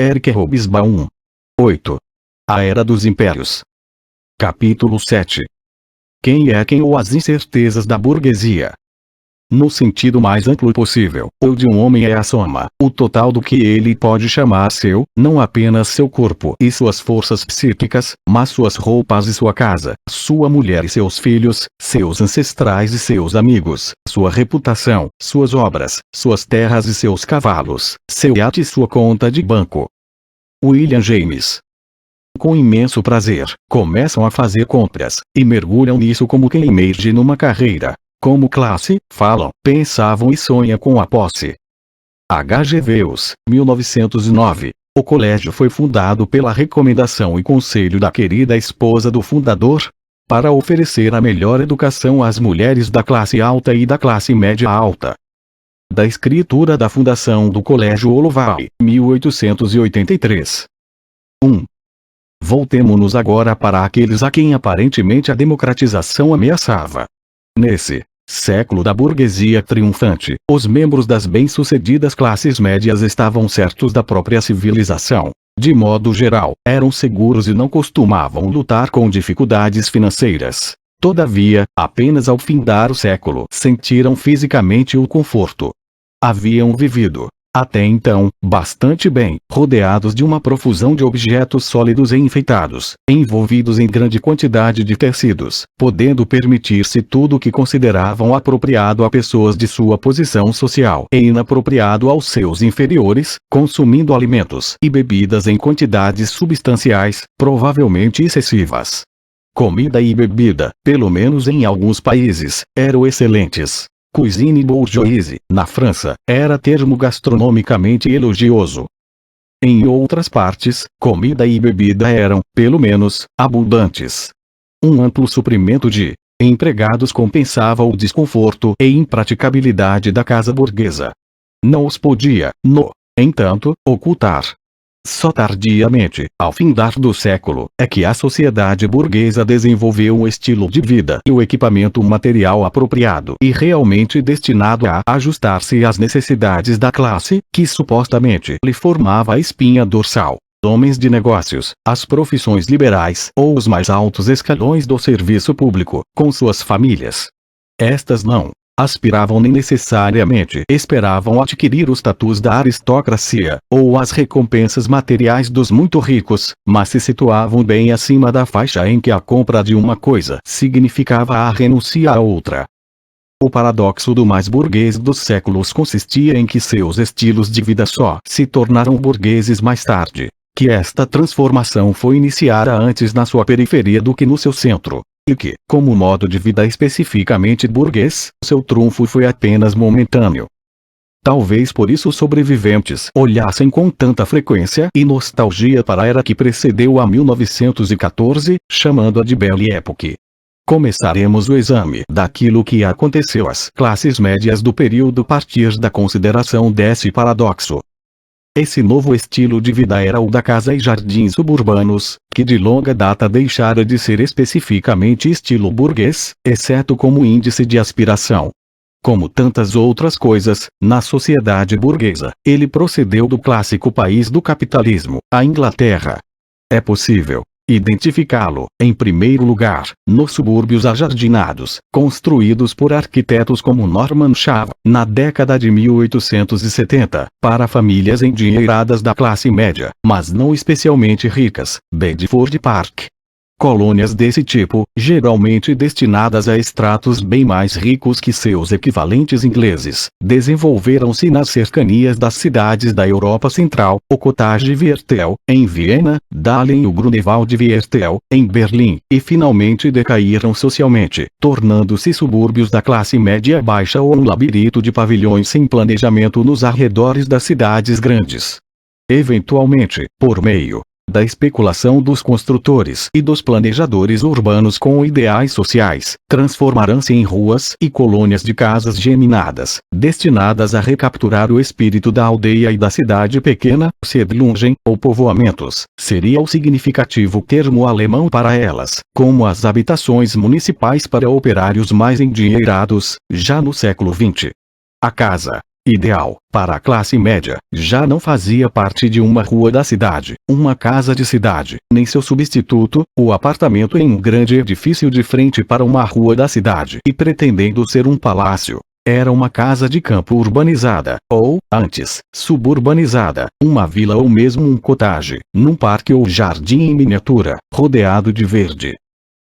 Eric Hobsbawm. 8. A Era dos Impérios. Capítulo 7. Quem é quem ou as incertezas da burguesia? No sentido mais amplo possível, o de um homem é a soma, o total do que ele pode chamar seu, não apenas seu corpo e suas forças psíquicas, mas suas roupas e sua casa, sua mulher e seus filhos, seus ancestrais e seus amigos, sua reputação, suas obras, suas terras e seus cavalos, seu iate e sua conta de banco. William James. Com imenso prazer, começam a fazer compras, e mergulham nisso como quem emerge numa carreira. Como classe, falam, pensavam e sonham com a posse. H. G. Wells, 1909. O colégio foi fundado pela recomendação e conselho da querida esposa do fundador, para oferecer a melhor educação às mulheres da classe alta e da classe média alta. Da escritura da fundação do Colégio Olovai, 1883. 1. Voltemo-nos agora para aqueles a quem aparentemente a democratização ameaçava. Nesse século da burguesia triunfante, os membros das bem-sucedidas classes médias estavam certos da própria civilização. De modo geral, eram seguros e não costumavam lutar com dificuldades financeiras. Todavia, apenas ao findar o século sentiram fisicamente o conforto. Haviam vivido, até então, bastante bem, rodeados de uma profusão de objetos sólidos e enfeitados, envolvidos em grande quantidade de tecidos, podendo permitir-se tudo o que consideravam apropriado a pessoas de sua posição social e inapropriado aos seus inferiores, consumindo alimentos e bebidas em quantidades substanciais, provavelmente excessivas. Comida e bebida, pelo menos em alguns países, eram excelentes. Cuisine bourgeoise, na França, era termo gastronomicamente elogioso. Em outras partes, comida e bebida eram, pelo menos, abundantes. Um amplo suprimento de empregados compensava o desconforto e impraticabilidade da casa burguesa. Não os podia, no entanto, ocultar. Só tardiamente, ao findar do século, é que a sociedade burguesa desenvolveu um estilo de vida e o equipamento material apropriado e realmente destinado a ajustar-se às necessidades da classe, que supostamente lhe formava a espinha dorsal. Homens de negócios, as profissões liberais ou os mais altos escalões do serviço público, com suas famílias. Estas não aspiravam nem necessariamente esperavam adquirir o status da aristocracia, ou as recompensas materiais dos muito ricos, mas se situavam bem acima da faixa em que a compra de uma coisa significava a renúncia a outra. O paradoxo do mais burguês dos séculos consistia em que seus estilos de vida só se tornaram burgueses mais tarde, que esta transformação foi iniciada antes na sua periferia do que no seu centro. E que, como modo de vida especificamente burguês, seu trunfo foi apenas momentâneo. Talvez por isso os sobreviventes olhassem com tanta frequência e nostalgia para a era que precedeu a 1914, chamando-a de Belle Époque. Começaremos o exame daquilo que aconteceu às classes médias do período a partir da consideração desse paradoxo. Esse novo estilo de vida era o da casa e jardins suburbanos, que de longa data deixara de ser especificamente estilo burguês, exceto como índice de aspiração. Como tantas outras coisas, na sociedade burguesa, ele procedeu do clássico país do capitalismo, a Inglaterra. É possível identificá-lo, em primeiro lugar, nos subúrbios ajardinados, construídos por arquitetos como Norman Shaw, na década de 1870, para famílias endinheiradas da classe média, mas não especialmente ricas, Bedford Park. Colônias desse tipo, geralmente destinadas a estratos bem mais ricos que seus equivalentes ingleses, desenvolveram-se nas cercanias das cidades da Europa Central, o Cottage Viertel, em Viena, Dahlem e o Grunewald Viertel, em Berlim, e finalmente decaíram socialmente, tornando-se subúrbios da classe média baixa ou um labirinto de pavilhões sem planejamento nos arredores das cidades grandes. Eventualmente, por meio da especulação dos construtores e dos planejadores urbanos com ideais sociais, transformarão-se em ruas e colônias de casas geminadas, destinadas a recapturar o espírito da aldeia e da cidade pequena. Siedlungen, ou povoamentos, seria o significativo termo alemão para elas, como as habitações municipais para operários mais endinheirados, já no século XX. A casa Ideal, para a classe média, já não fazia parte de uma rua da cidade, uma casa de cidade, nem seu substituto, o apartamento em um grande edifício de frente para uma rua da cidade e pretendendo ser um palácio. Era uma casa de campo urbanizada, ou, antes, suburbanizada, uma vila ou mesmo um cottage, num parque ou jardim em miniatura, rodeado de verde.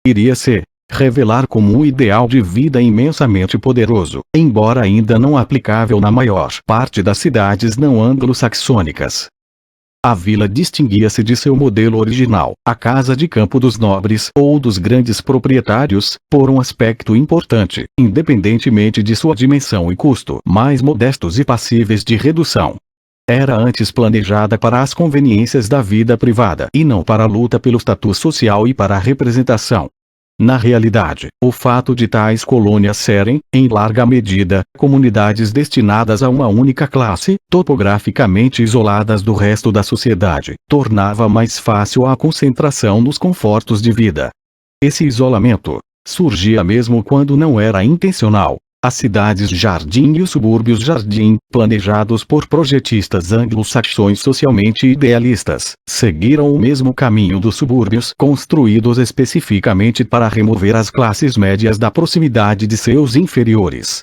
Iria se revelar como um ideal de vida imensamente poderoso, embora ainda não aplicável na maior parte das cidades não anglo-saxônicas. A vila distinguia-se de seu modelo original, a casa de campo dos nobres ou dos grandes proprietários, por um aspecto importante, independentemente de sua dimensão e custo, mais modestos e passíveis de redução. Era antes planejada para as conveniências da vida privada e não para a luta pelo status social e para a representação. Na realidade, o fato de tais colônias serem, em larga medida, comunidades destinadas a uma única classe, topograficamente isoladas do resto da sociedade, tornava mais fácil a concentração nos confortos de vida. Esse isolamento surgia mesmo quando não era intencional. As cidades-jardim e os subúrbios-jardim, planejados por projetistas anglo-saxões socialmente idealistas, seguiram o mesmo caminho dos subúrbios construídos especificamente para remover as classes médias da proximidade de seus inferiores.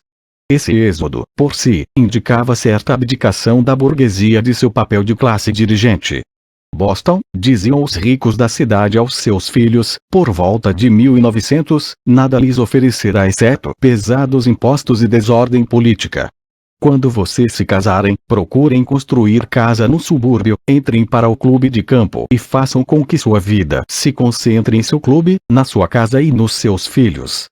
Esse êxodo, por si, indicava certa abdicação da burguesia de seu papel de classe dirigente. Boston, diziam os ricos da cidade aos seus filhos, por volta de 1900, nada lhes oferecerá exceto pesados impostos e desordem política. Quando vocês se casarem, procurem construir casa no subúrbio, entrem para o clube de campo e façam com que sua vida se concentre em seu clube, na sua casa e nos seus filhos.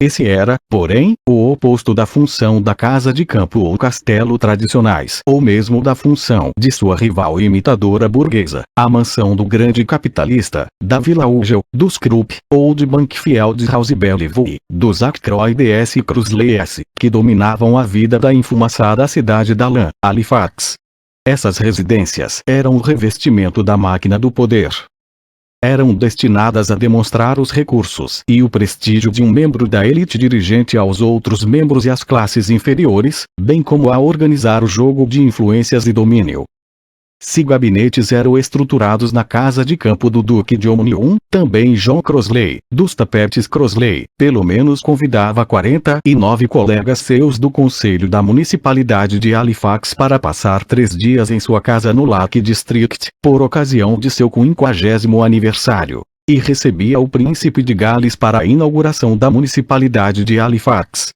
Esse era, porém, o oposto da função da casa de campo ou castelo tradicionais, ou mesmo da função de sua rival e imitadora burguesa, a mansão do grande capitalista, da Vila Ugel, dos Krupp, ou de Bankfield House Bellevue, dos Ackroyd S. Crosley S., que dominavam a vida da enfumaçada cidade da lã, Halifax. Essas residências eram o revestimento da máquina do poder. Eram destinadas a demonstrar os recursos e o prestígio de um membro da elite dirigente aos outros membros e às classes inferiores, bem como a organizar o jogo de influências e domínio. Se gabinetes eram estruturados na casa de campo do Duque de Omnium, também John Crosley, dos tapetes Crosley, pelo menos convidava 49 colegas seus do Conselho da Municipalidade de Halifax para passar 3 dias em sua casa no Lake District, por ocasião de seu 50º aniversário, e recebia o Príncipe de Gales para a inauguração da Municipalidade de Halifax.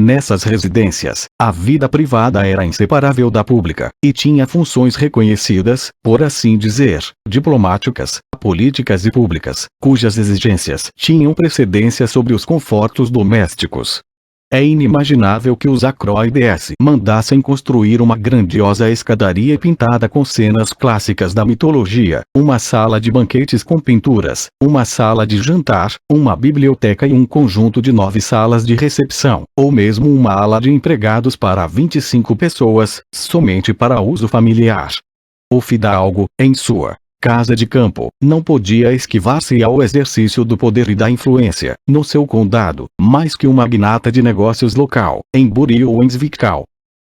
Nessas residências, a vida privada era inseparável da pública, e tinha funções reconhecidas, por assim dizer, diplomáticas, políticas e públicas, cujas exigências tinham precedência sobre os confortos domésticos. É inimaginável que os Ackroyd S. mandassem construir uma grandiosa escadaria pintada com cenas clássicas da mitologia, uma sala de banquetes com pinturas, uma sala de jantar, uma biblioteca e um conjunto de 9 salas de recepção, ou mesmo uma ala de empregados para 25 pessoas, somente para uso familiar. O fidalgo, em sua casa de campo, não podia esquivar-se ao exercício do poder e da influência, no seu condado, mais que um magnata de negócios local, em Bury ou em Zwickau.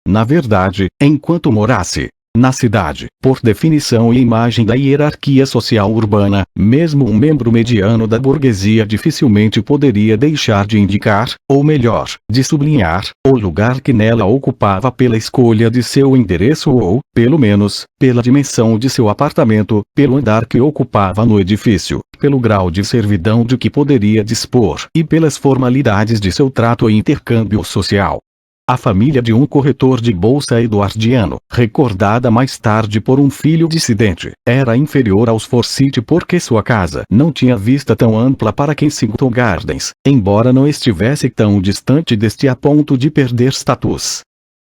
Na verdade, enquanto morasse na cidade, por definição e imagem da hierarquia social urbana, mesmo um membro mediano da burguesia dificilmente poderia deixar de indicar, ou melhor, de sublinhar, o lugar que nela ocupava pela escolha de seu endereço ou, pelo menos, pela dimensão de seu apartamento, pelo andar que ocupava no edifício, pelo grau de servidão de que poderia dispor e pelas formalidades de seu trato e intercâmbio social. A família de um corretor de bolsa eduardiano, recordada mais tarde por um filho dissidente, era inferior aos Forsyth porque sua casa não tinha vista tão ampla para Kensington Gardens, embora não estivesse tão distante deste a ponto de perder status.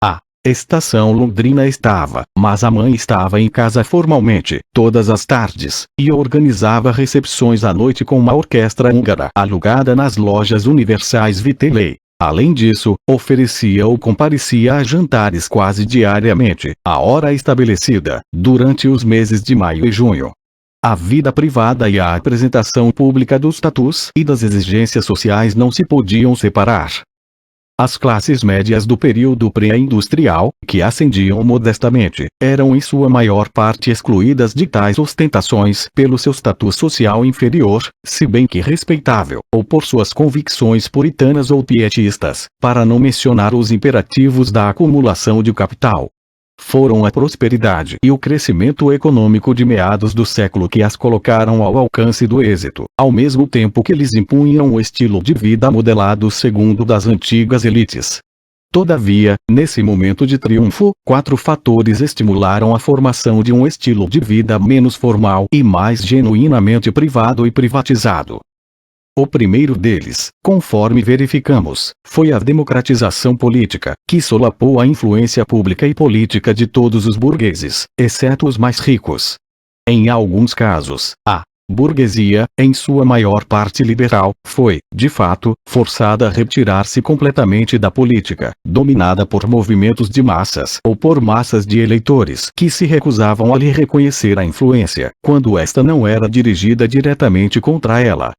A estação londrina estava, mas a mãe estava em casa formalmente, todas as tardes, e organizava recepções à noite com uma orquestra húngara alugada nas lojas universais Viteley. Além disso, oferecia ou comparecia a jantares quase diariamente, à hora estabelecida, durante os meses de maio e junho. A vida privada e a apresentação pública do status e das exigências sociais não se podiam separar. As classes médias do período pré-industrial, que ascendiam modestamente, eram em sua maior parte excluídas de tais ostentações pelo seu status social inferior, se bem que respeitável, ou por suas convicções puritanas ou pietistas, para não mencionar os imperativos da acumulação de capital. Foram a prosperidade e o crescimento econômico de meados do século que as colocaram ao alcance do êxito, ao mesmo tempo que lhes impunham o estilo de vida modelado segundo das antigas elites. Todavia, nesse momento de triunfo, 4 fatores estimularam a formação de um estilo de vida menos formal e mais genuinamente privado e privatizado. O primeiro deles, conforme verificamos, foi a democratização política, que solapou a influência pública e política de todos os burgueses, exceto os mais ricos. Em alguns casos, a burguesia, em sua maior parte liberal, foi, de fato, forçada a retirar-se completamente da política, dominada por movimentos de massas ou por massas de eleitores que se recusavam a lhe reconhecer a influência, quando esta não era dirigida diretamente contra ela.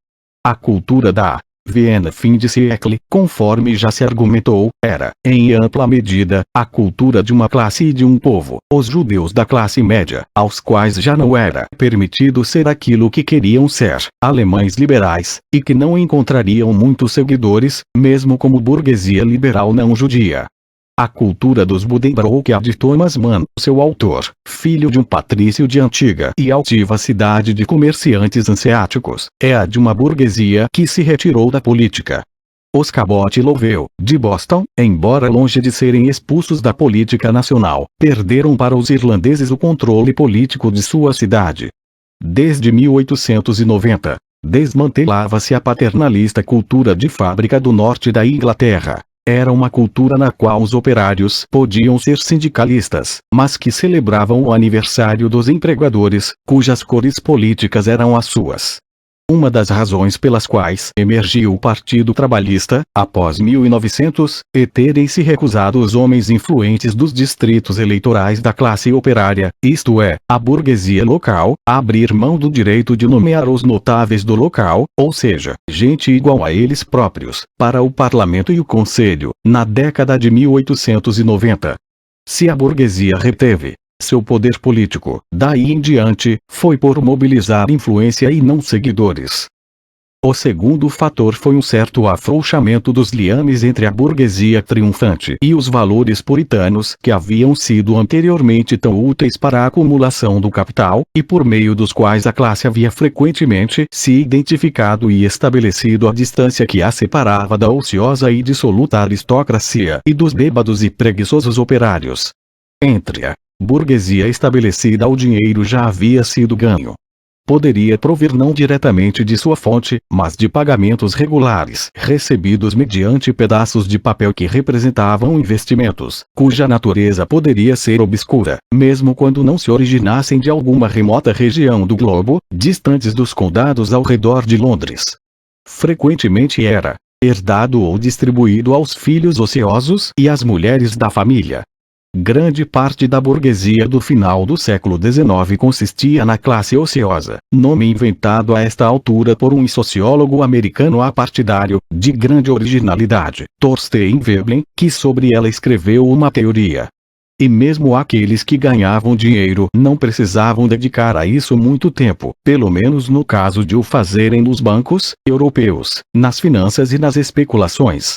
A cultura da Viena fim de século, conforme já se argumentou, era, em ampla medida, a cultura de uma classe e de um povo, os judeus da classe média, aos quais já não era permitido ser aquilo que queriam ser, alemães liberais, e que não encontrariam muitos seguidores, mesmo como burguesia liberal não judia. A cultura dos Buddenbrook é a de Thomas Mann, seu autor, filho de um patrício de antiga e altiva cidade de comerciantes hanseáticos, é a de uma burguesia que se retirou da política. Os Cabot Lowell, de Boston, embora longe de serem expulsos da política nacional, perderam para os irlandeses o controle político de sua cidade. Desde 1890, desmantelava-se a paternalista cultura de fábrica do norte da Inglaterra. Era uma cultura na qual os operários podiam ser sindicalistas, mas que celebravam o aniversário dos empregadores, cujas cores políticas eram as suas. Uma das razões pelas quais emergiu o Partido Trabalhista, após 1900, é terem se recusado os homens influentes dos distritos eleitorais da classe operária, isto é, a burguesia local, a abrir mão do direito de nomear os notáveis do local, ou seja, gente igual a eles próprios, para o parlamento e o conselho, na década de 1890. Se a burguesia reteve seu poder político, daí em diante, foi por mobilizar influência e não seguidores. O segundo fator foi um certo afrouxamento dos liames entre a burguesia triunfante e os valores puritanos que haviam sido anteriormente tão úteis para a acumulação do capital, e por meio dos quais a classe havia frequentemente se identificado e estabelecido a distância que a separava da ociosa e dissoluta aristocracia e dos bêbados e preguiçosos operários. Entre a burguesia estabelecida, o dinheiro já havia sido ganho. Poderia provir não diretamente de sua fonte, mas de pagamentos regulares, recebidos mediante pedaços de papel que representavam investimentos, cuja natureza poderia ser obscura, mesmo quando não se originassem de alguma remota região do globo, distantes dos condados ao redor de Londres. Frequentemente era herdado ou distribuído aos filhos ociosos e às mulheres da família. Grande parte da burguesia do final do século XIX consistia na classe ociosa, nome inventado a esta altura por um sociólogo americano apartidário, de grande originalidade, Thorstein Veblen, que sobre ela escreveu uma teoria. E mesmo aqueles que ganhavam dinheiro não precisavam dedicar a isso muito tempo, pelo menos no caso de o fazerem nos bancos europeus, nas finanças e nas especulações.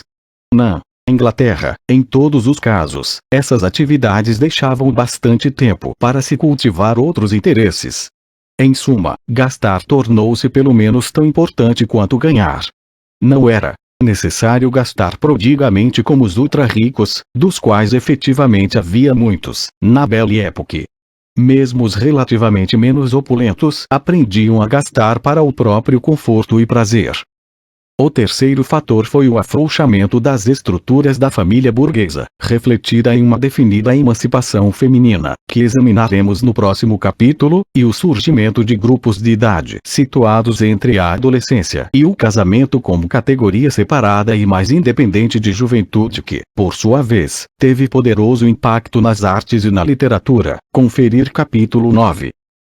Na Inglaterra, em todos os casos, essas atividades deixavam bastante tempo para se cultivar outros interesses. Em suma, gastar tornou-se pelo menos tão importante quanto ganhar. Não era necessário gastar prodigamente como os ultra-ricos, dos quais efetivamente havia muitos, na Belle Époque. Mesmo os relativamente menos opulentos aprendiam a gastar para o próprio conforto e prazer. O terceiro fator foi o afrouxamento das estruturas da família burguesa, refletida em uma definida emancipação feminina, que examinaremos no próximo capítulo, e o surgimento de grupos de idade situados entre a adolescência e o casamento como categoria separada e mais independente de juventude que, por sua vez, teve poderoso impacto nas artes e na literatura. Conferir capítulo 9.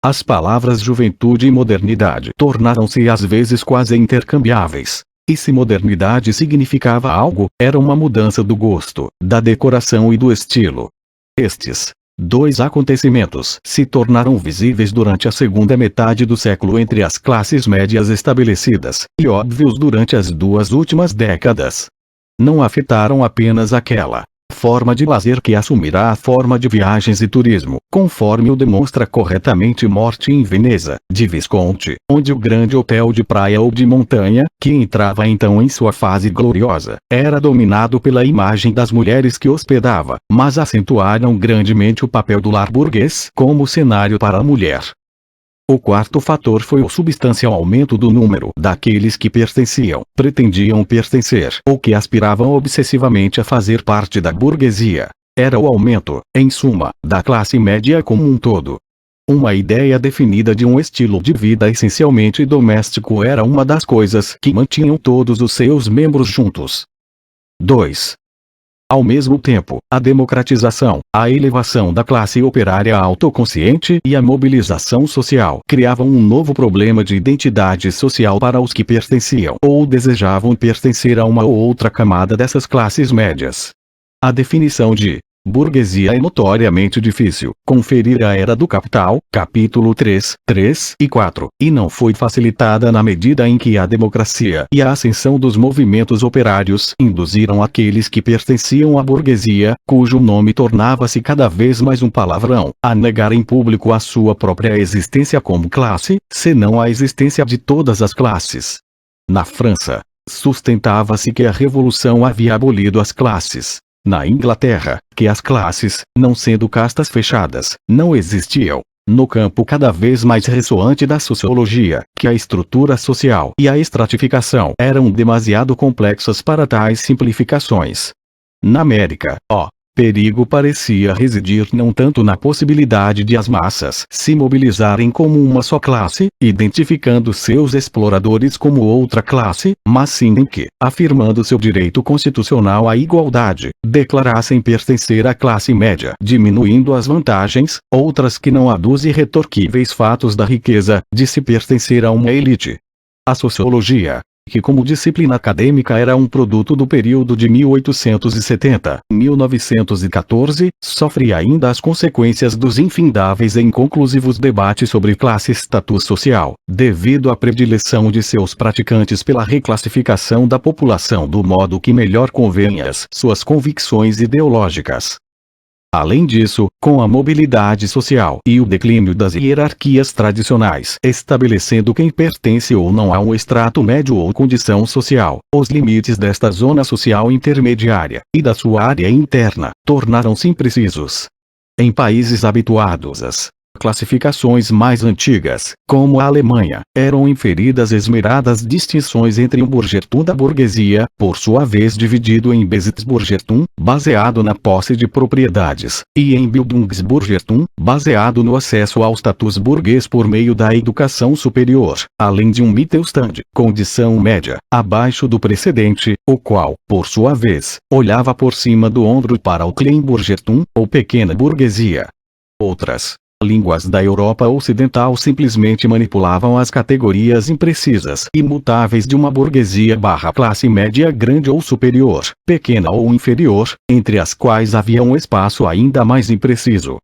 As palavras juventude e modernidade tornaram-se às vezes quase intercambiáveis. E se modernidade significava algo, era uma mudança do gosto, da decoração e do estilo. Estes dois acontecimentos se tornaram visíveis durante a segunda metade do século entre as classes médias estabelecidas, e óbvios durante as 2 últimas décadas. Não afetaram apenas aquela forma de lazer que assumirá a forma de viagens e turismo, conforme o demonstra corretamente Morte em Veneza, de Visconti, onde o grande hotel de praia ou de montanha, que entrava então em sua fase gloriosa, era dominado pela imagem das mulheres que hospedava, mas acentuaram grandemente o papel do lar burguês como cenário para a mulher. O quarto fator foi o substancial aumento do número daqueles que pertenciam, pretendiam pertencer ou que aspiravam obsessivamente a fazer parte da burguesia. Era o aumento, em suma, da classe média como um todo. Uma ideia definida de um estilo de vida essencialmente doméstico era uma das coisas que mantinham todos os seus membros juntos. 2. Ao mesmo tempo, a democratização, a elevação da classe operária autoconsciente e a mobilização social criavam um novo problema de identidade social para os que pertenciam ou desejavam pertencer a uma ou outra camada dessas classes médias. A definição de burguesia é notoriamente difícil, conferir à Era do Capital, capítulo 3, 3 e 4, e não foi facilitada na medida em que a democracia e a ascensão dos movimentos operários induziram aqueles que pertenciam à burguesia, cujo nome tornava-se cada vez mais um palavrão, a negar em público a sua própria existência como classe, senão a existência de todas as classes. Na França, sustentava-se que a Revolução havia abolido as classes. Na Inglaterra, que as classes, não sendo castas fechadas, não existiam. No campo cada vez mais ressoante da sociologia, que a estrutura social e a estratificação eram demasiado complexas para tais simplificações. Na América, perigo parecia residir não tanto na possibilidade de as massas se mobilizarem como uma só classe, identificando seus exploradores como outra classe, mas sim em que, afirmando seu direito constitucional à igualdade, declarassem pertencer à classe média, diminuindo as vantagens, outras que não há dos irretorquíveis fatos da riqueza, de se pertencer a uma elite. A sociologia, que como disciplina acadêmica era um produto do período de 1870-1914, sofre ainda as consequências dos infindáveis e inconclusivos debates sobre classe e status social, devido à predileção de seus praticantes pela reclassificação da população do modo que melhor convém às suas convicções ideológicas. Além disso, com a mobilidade social e o declínio das hierarquias tradicionais, estabelecendo quem pertence ou não a um extrato médio ou condição social, os limites desta zona social intermediária, e da sua área interna, tornaram-se imprecisos. Em países habituados às classificações mais antigas, como a Alemanha, eram inferidas esmeradas distinções entre o Bürgertum da burguesia, por sua vez dividido em Besitzbürgertum, baseado na posse de propriedades, e em Bildungsbürgertum, baseado no acesso ao status burguês por meio da educação superior, além de um Mittelstand, condição média, abaixo do precedente, o qual, por sua vez, olhava por cima do ombro para o Kleinbürgertum, ou pequena burguesia. Outras línguas da Europa Ocidental simplesmente manipulavam as categorias imprecisas e mutáveis de uma burguesia/classe média grande ou superior, pequena ou inferior, entre as quais havia um espaço ainda mais impreciso.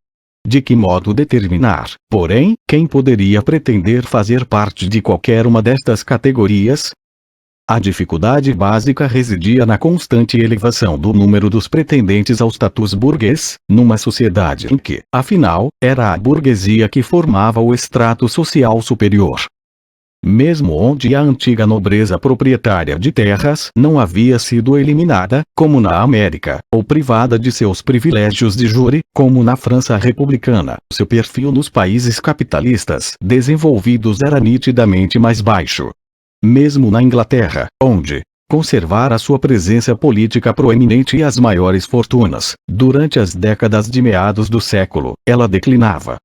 De que modo determinar, porém, quem poderia pretender fazer parte de qualquer uma destas categorias? A dificuldade básica residia na constante elevação do número dos pretendentes ao status burguês, numa sociedade em que, afinal, era a burguesia que formava o extrato social superior. Mesmo onde a antiga nobreza proprietária de terras não havia sido eliminada, como na América, ou privada de seus privilégios de júri, como na França republicana, seu perfil nos países capitalistas desenvolvidos era nitidamente mais baixo. Mesmo na Inglaterra, onde conservara sua presença política proeminente e as maiores fortunas, durante as décadas de meados do século, ela declinava.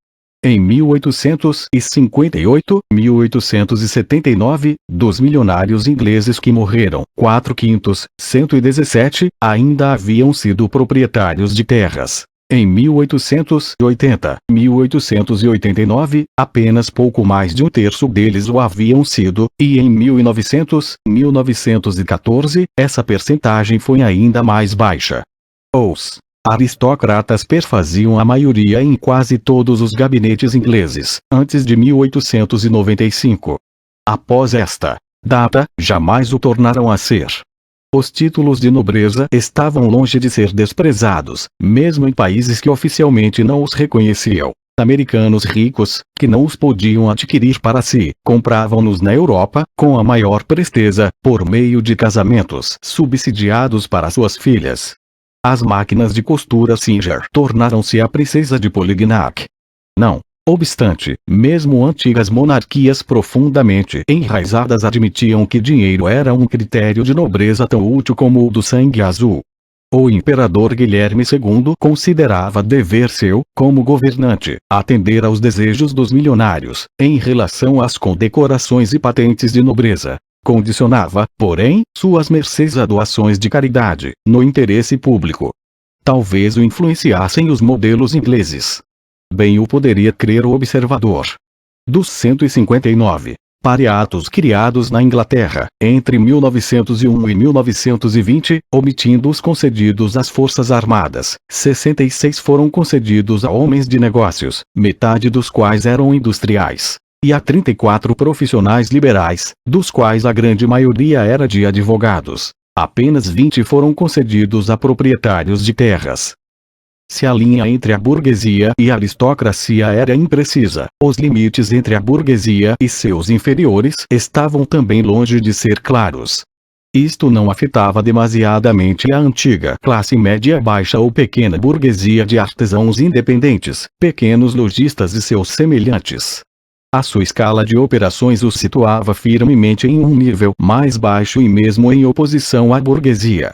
Em 1858-1879, dos milionários ingleses que morreram, 4/5, 117, ainda haviam sido proprietários de terras. Em 1880, 1889, apenas pouco mais de um terço deles o haviam sido, e em 1900, 1914, essa percentagem foi ainda mais baixa. Os aristocratas perfaziam a maioria em quase todos os gabinetes ingleses, antes de 1895. Após esta data, jamais o tornaram a ser. Os títulos de nobreza estavam longe de ser desprezados, mesmo em países que oficialmente não os reconheciam. Americanos ricos, que não os podiam adquirir para si, compravam-nos na Europa, com a maior presteza, por meio de casamentos subsidiados para suas filhas. As máquinas de costura Singer tornaram-se a princesa de Polignac. Não obstante, mesmo antigas monarquias profundamente enraizadas admitiam que dinheiro era um critério de nobreza tão útil como o do sangue azul. O imperador Guilherme II considerava dever seu, como governante, atender aos desejos dos milionários, em relação às condecorações e patentes de nobreza. Condicionava, porém, suas mercês a doações de caridade, no interesse público. Talvez o influenciassem os modelos ingleses. Bem o poderia crer o observador. Dos 159 pareatos criados na Inglaterra, entre 1901 e 1920, omitindo os concedidos às Forças Armadas, 66 foram concedidos a homens de negócios, metade dos quais eram industriais, e a 34 profissionais liberais, dos quais a grande maioria era de advogados. Apenas 20 foram concedidos a proprietários de terras. Se a linha entre a burguesia e a aristocracia era imprecisa, os limites entre a burguesia e seus inferiores estavam também longe de ser claros. Isto não afetava demasiadamente a antiga classe média baixa ou pequena burguesia de artesãos independentes, pequenos lojistas e seus semelhantes. A sua escala de operações os situava firmemente em um nível mais baixo e mesmo em oposição à burguesia.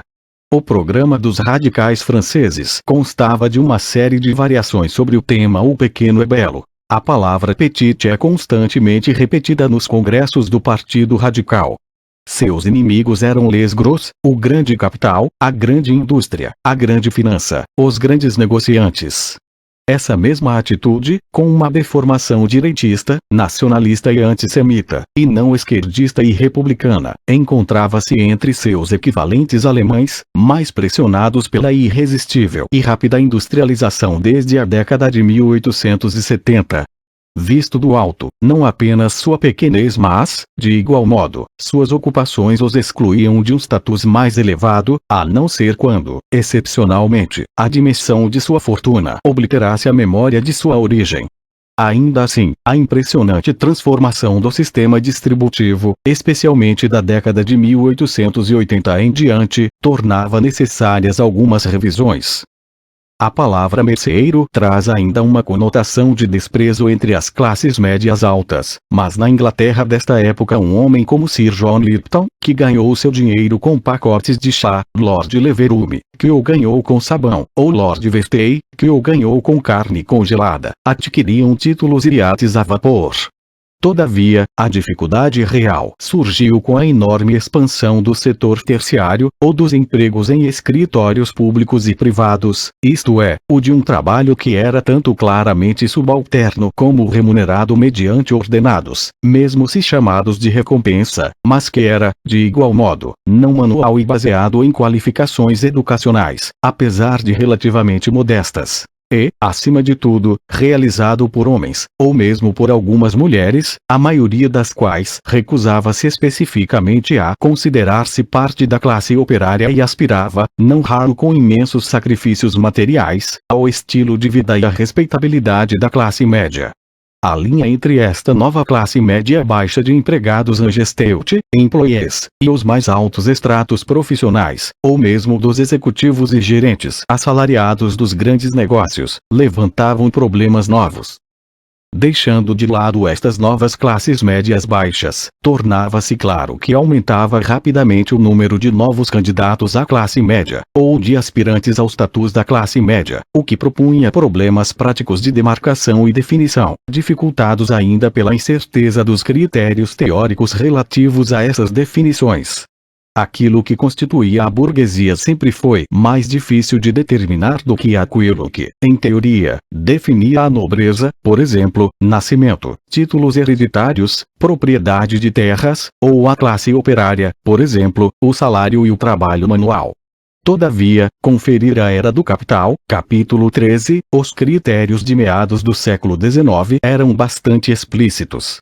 O programa dos radicais franceses constava de uma série de variações sobre o tema O Pequeno é Belo. A palavra petit é constantemente repetida nos congressos do Partido Radical. Seus inimigos eram les gros, o grande capital, a grande indústria, a grande finança, os grandes negociantes. Essa mesma atitude, com uma deformação direitista, nacionalista e antissemita, e não esquerdista e republicana, encontrava-se entre seus equivalentes alemães, mais pressionados pela irresistível e rápida industrialização desde a década de 1870. Visto do alto, não apenas sua pequenez mas, de igual modo, suas ocupações os excluíam de um status mais elevado, a não ser quando, excepcionalmente, a dimensão de sua fortuna obliterasse a memória de sua origem. Ainda assim, a impressionante transformação do sistema distributivo, especialmente da década de 1880 em diante, tornava necessárias algumas revisões. A palavra merceeiro traz ainda uma conotação de desprezo entre as classes médias altas, mas na Inglaterra desta época um homem como Sir John Lipton, que ganhou seu dinheiro com pacotes de chá, Lord Leverume, que o ganhou com sabão, ou Lord Vestey, que o ganhou com carne congelada, adquiriam títulos e iates a vapor. Todavia, a dificuldade real surgiu com a enorme expansão do setor terciário, ou dos empregos em escritórios públicos e privados, isto é, o de um trabalho que era tanto claramente subalterno como remunerado mediante ordenados, mesmo se chamados de recompensa, mas que era, de igual modo, não manual e baseado em qualificações educacionais, apesar de relativamente modestas. E, acima de tudo, realizado por homens, ou mesmo por algumas mulheres, a maioria das quais recusava-se especificamente a considerar-se parte da classe operária e aspirava, não raro com imensos sacrifícios materiais, ao estilo de vida e à respeitabilidade da classe média. A linha entre esta nova classe média baixa de empregados Angestellte, employees, e os mais altos estratos profissionais, ou mesmo dos executivos e gerentes assalariados dos grandes negócios, levantavam problemas novos. Deixando de lado estas novas classes médias baixas, tornava-se claro que aumentava rapidamente o número de novos candidatos à classe média, ou de aspirantes ao status da classe média, o que propunha problemas práticos de demarcação e definição, dificultados ainda pela incerteza dos critérios teóricos relativos a essas definições. Aquilo que constituía a burguesia sempre foi mais difícil de determinar do que aquilo que, em teoria, definia a nobreza, por exemplo, nascimento, títulos hereditários, propriedade de terras, ou a classe operária, por exemplo, o salário e o trabalho manual. Todavia, conferir a Era do Capital, capítulo 13, os critérios de meados do século XIX eram bastante explícitos.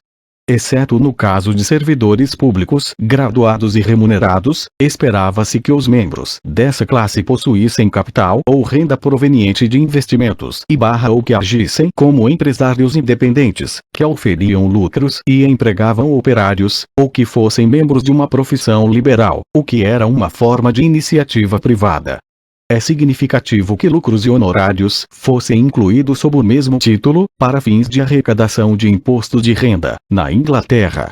Exceto no caso de servidores públicos graduados e remunerados, esperava-se que os membros dessa classe possuíssem capital ou renda proveniente de investimentos ou que agissem como empresários independentes, que oferiam lucros e empregavam operários, ou que fossem membros de uma profissão liberal, o que era uma forma de iniciativa privada. É significativo que lucros e honorários fossem incluídos sob o mesmo título, para fins de arrecadação de imposto de renda, na Inglaterra.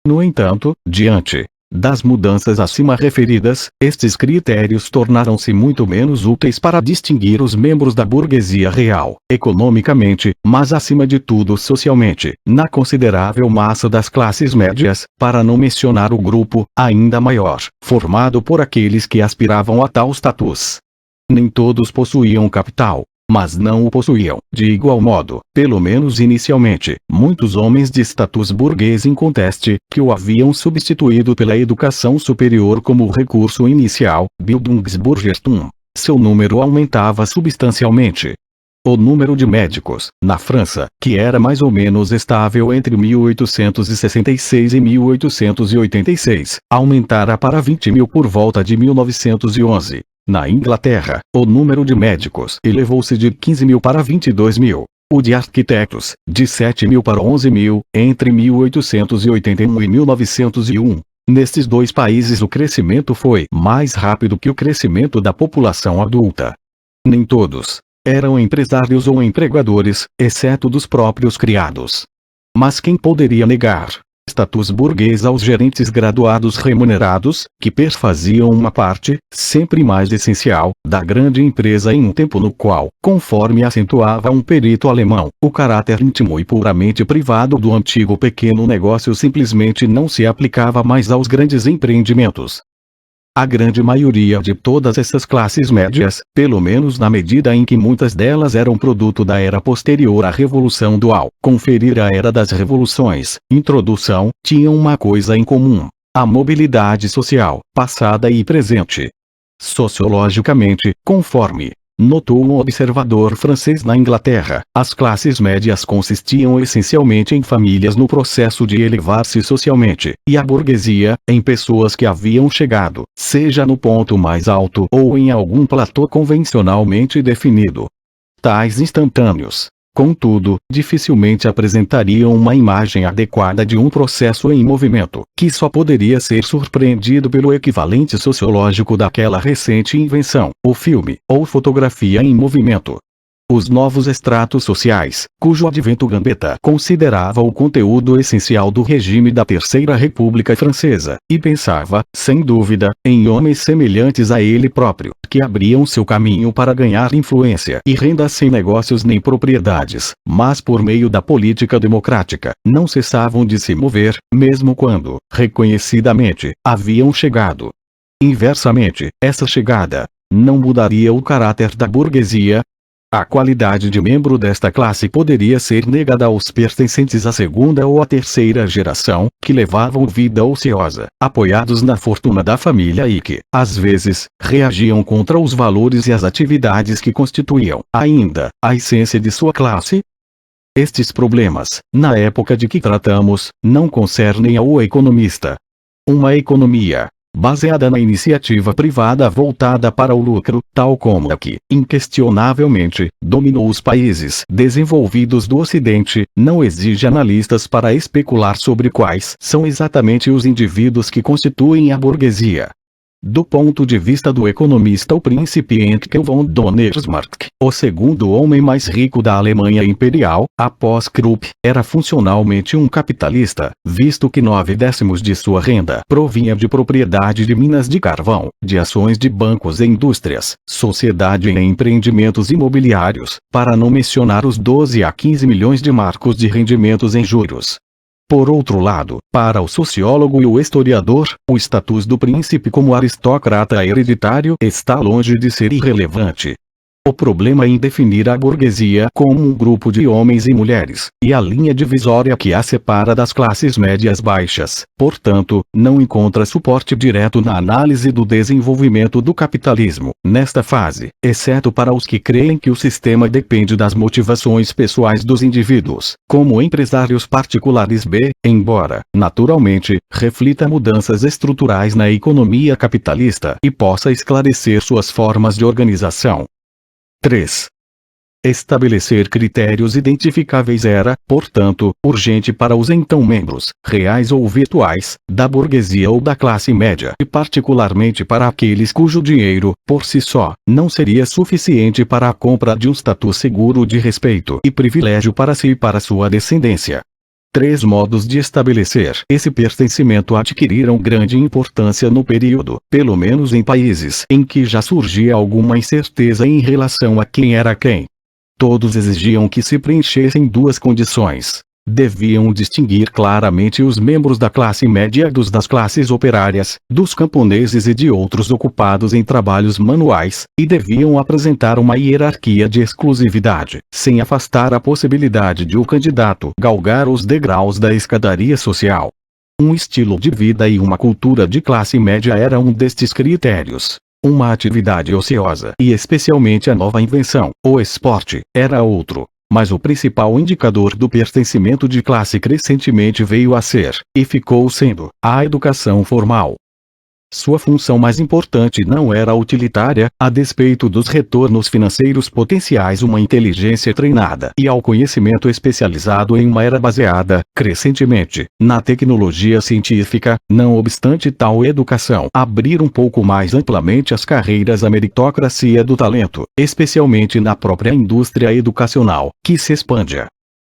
No entanto, diante das mudanças acima referidas, estes critérios tornaram-se muito menos úteis para distinguir os membros da burguesia real, economicamente, mas acima de tudo socialmente, na considerável massa das classes médias, para não mencionar o grupo, ainda maior, formado por aqueles que aspiravam a tal status. Nem todos possuíam capital, mas não o possuíam, de igual modo, pelo menos inicialmente, muitos homens de status burguês inconteste, que o haviam substituído pela educação superior como recurso inicial, Bildungsbürgertum. Seu número aumentava substancialmente. O número de médicos, na França, que era mais ou menos estável entre 1866 e 1886, aumentara para 20 mil por volta de 1911. Na Inglaterra, o número de médicos elevou-se de 15 mil para 22 mil. O de arquitetos, de 7 mil para 11 mil, entre 1881 e 1901. Nestes dois países o crescimento foi mais rápido que o crescimento da população adulta. Nem todos eram empresários ou empregadores, exceto dos próprios criados. Mas quem poderia negar status burguês aos gerentes graduados remunerados, que perfaziam uma parte, sempre mais essencial, da grande empresa em um tempo no qual, conforme acentuava um perito alemão, o caráter íntimo e puramente privado do antigo pequeno negócio simplesmente não se aplicava mais aos grandes empreendimentos. A grande maioria de todas essas classes médias, pelo menos na medida em que muitas delas eram produto da era posterior à Revolução Dual, conferir a Era das Revoluções, introdução, tinham uma coisa em comum: a mobilidade social, passada e presente. Sociologicamente, conforme notou um observador francês na Inglaterra, as classes médias consistiam essencialmente em famílias no processo de elevar-se socialmente, e a burguesia, em pessoas que haviam chegado, seja no ponto mais alto ou em algum platô convencionalmente definido. Tais instantâneos, contudo, dificilmente apresentariam uma imagem adequada de um processo em movimento, que só poderia ser surpreendido pelo equivalente sociológico daquela recente invenção, o filme, ou fotografia em movimento. Os novos estratos sociais, cujo advento Gambetta considerava o conteúdo essencial do regime da Terceira República Francesa, e pensava, sem dúvida, em homens semelhantes a ele próprio, que abriam seu caminho para ganhar influência e renda sem negócios nem propriedades, mas por meio da política democrática, não cessavam de se mover, mesmo quando, reconhecidamente, haviam chegado. Inversamente, essa chegada não mudaria o caráter da burguesia. A qualidade de membro desta classe poderia ser negada aos pertencentes à segunda ou à terceira geração, que levavam vida ociosa, apoiados na fortuna da família e que, às vezes, reagiam contra os valores e as atividades que constituíam, ainda, a essência de sua classe. Estes problemas, na época de que tratamos, não concernem ao economista. Uma economia baseada na iniciativa privada voltada para o lucro, tal como a que, inquestionavelmente, dominou os países desenvolvidos do Ocidente, não exige analistas para especular sobre quais são exatamente os indivíduos que constituem a burguesia. Do ponto de vista do economista, o príncipe Henrique von Donnersmarck, o segundo homem mais rico da Alemanha imperial, após Krupp, era funcionalmente um capitalista, visto que 9/10 de sua renda provinha de propriedade de minas de carvão, de ações de bancos e indústrias, sociedade e empreendimentos imobiliários, para não mencionar os 12 a 15 milhões de marcos de rendimentos em juros. Por outro lado, para o sociólogo e o historiador, o status do príncipe como aristocrata hereditário está longe de ser irrelevante. O problema é em definir a burguesia como um grupo de homens e mulheres, e a linha divisória que a separa das classes médias baixas, portanto, não encontra suporte direto na análise do desenvolvimento do capitalismo, nesta fase, exceto para os que creem que o sistema depende das motivações pessoais dos indivíduos, como empresários particulares embora, naturalmente, reflita mudanças estruturais na economia capitalista e possa esclarecer suas formas de organização. 3. Estabelecer critérios identificáveis era, portanto, urgente para os então membros, reais ou virtuais, da burguesia ou da classe média e particularmente para aqueles cujo dinheiro, por si só, não seria suficiente para a compra de um status seguro de respeito e privilégio para si e para sua descendência. 3 modos de estabelecer esse pertencimento adquiriram grande importância no período, pelo menos em países em que já surgia alguma incerteza em relação a quem era quem. Todos exigiam que se preenchessem 2 condições. Deviam distinguir claramente os membros da classe média dos das classes operárias, dos camponeses e de outros ocupados em trabalhos manuais, e deviam apresentar uma hierarquia de exclusividade, sem afastar a possibilidade de o candidato galgar os degraus da escadaria social. Um estilo de vida e uma cultura de classe média era um destes critérios. Uma atividade ociosa e especialmente a nova invenção, o esporte, era outro. Mas o principal indicador do pertencimento de classe crescentemente veio a ser, e ficou sendo, a educação formal. Sua função mais importante não era utilitária, a despeito dos retornos financeiros potenciais. Uma inteligência treinada e ao conhecimento especializado em uma era baseada, crescentemente, na tecnologia científica. Não obstante tal educação abrir um pouco mais amplamente as carreiras à meritocracia do talento, especialmente na própria indústria educacional, que se expandia.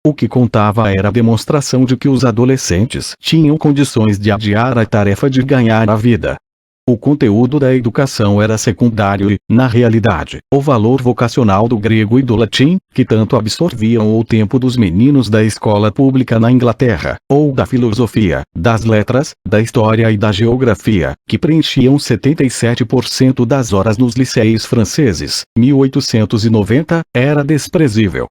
O que contava era a demonstração de que os adolescentes tinham condições de adiar a tarefa de ganhar a vida. O conteúdo da educação era secundário e, na realidade, o valor vocacional do grego e do latim, que tanto absorviam o tempo dos meninos da escola pública na Inglaterra, ou da filosofia, das letras, da história e da geografia, que preenchiam 77% das horas nos liceis franceses, 1890, era desprezível.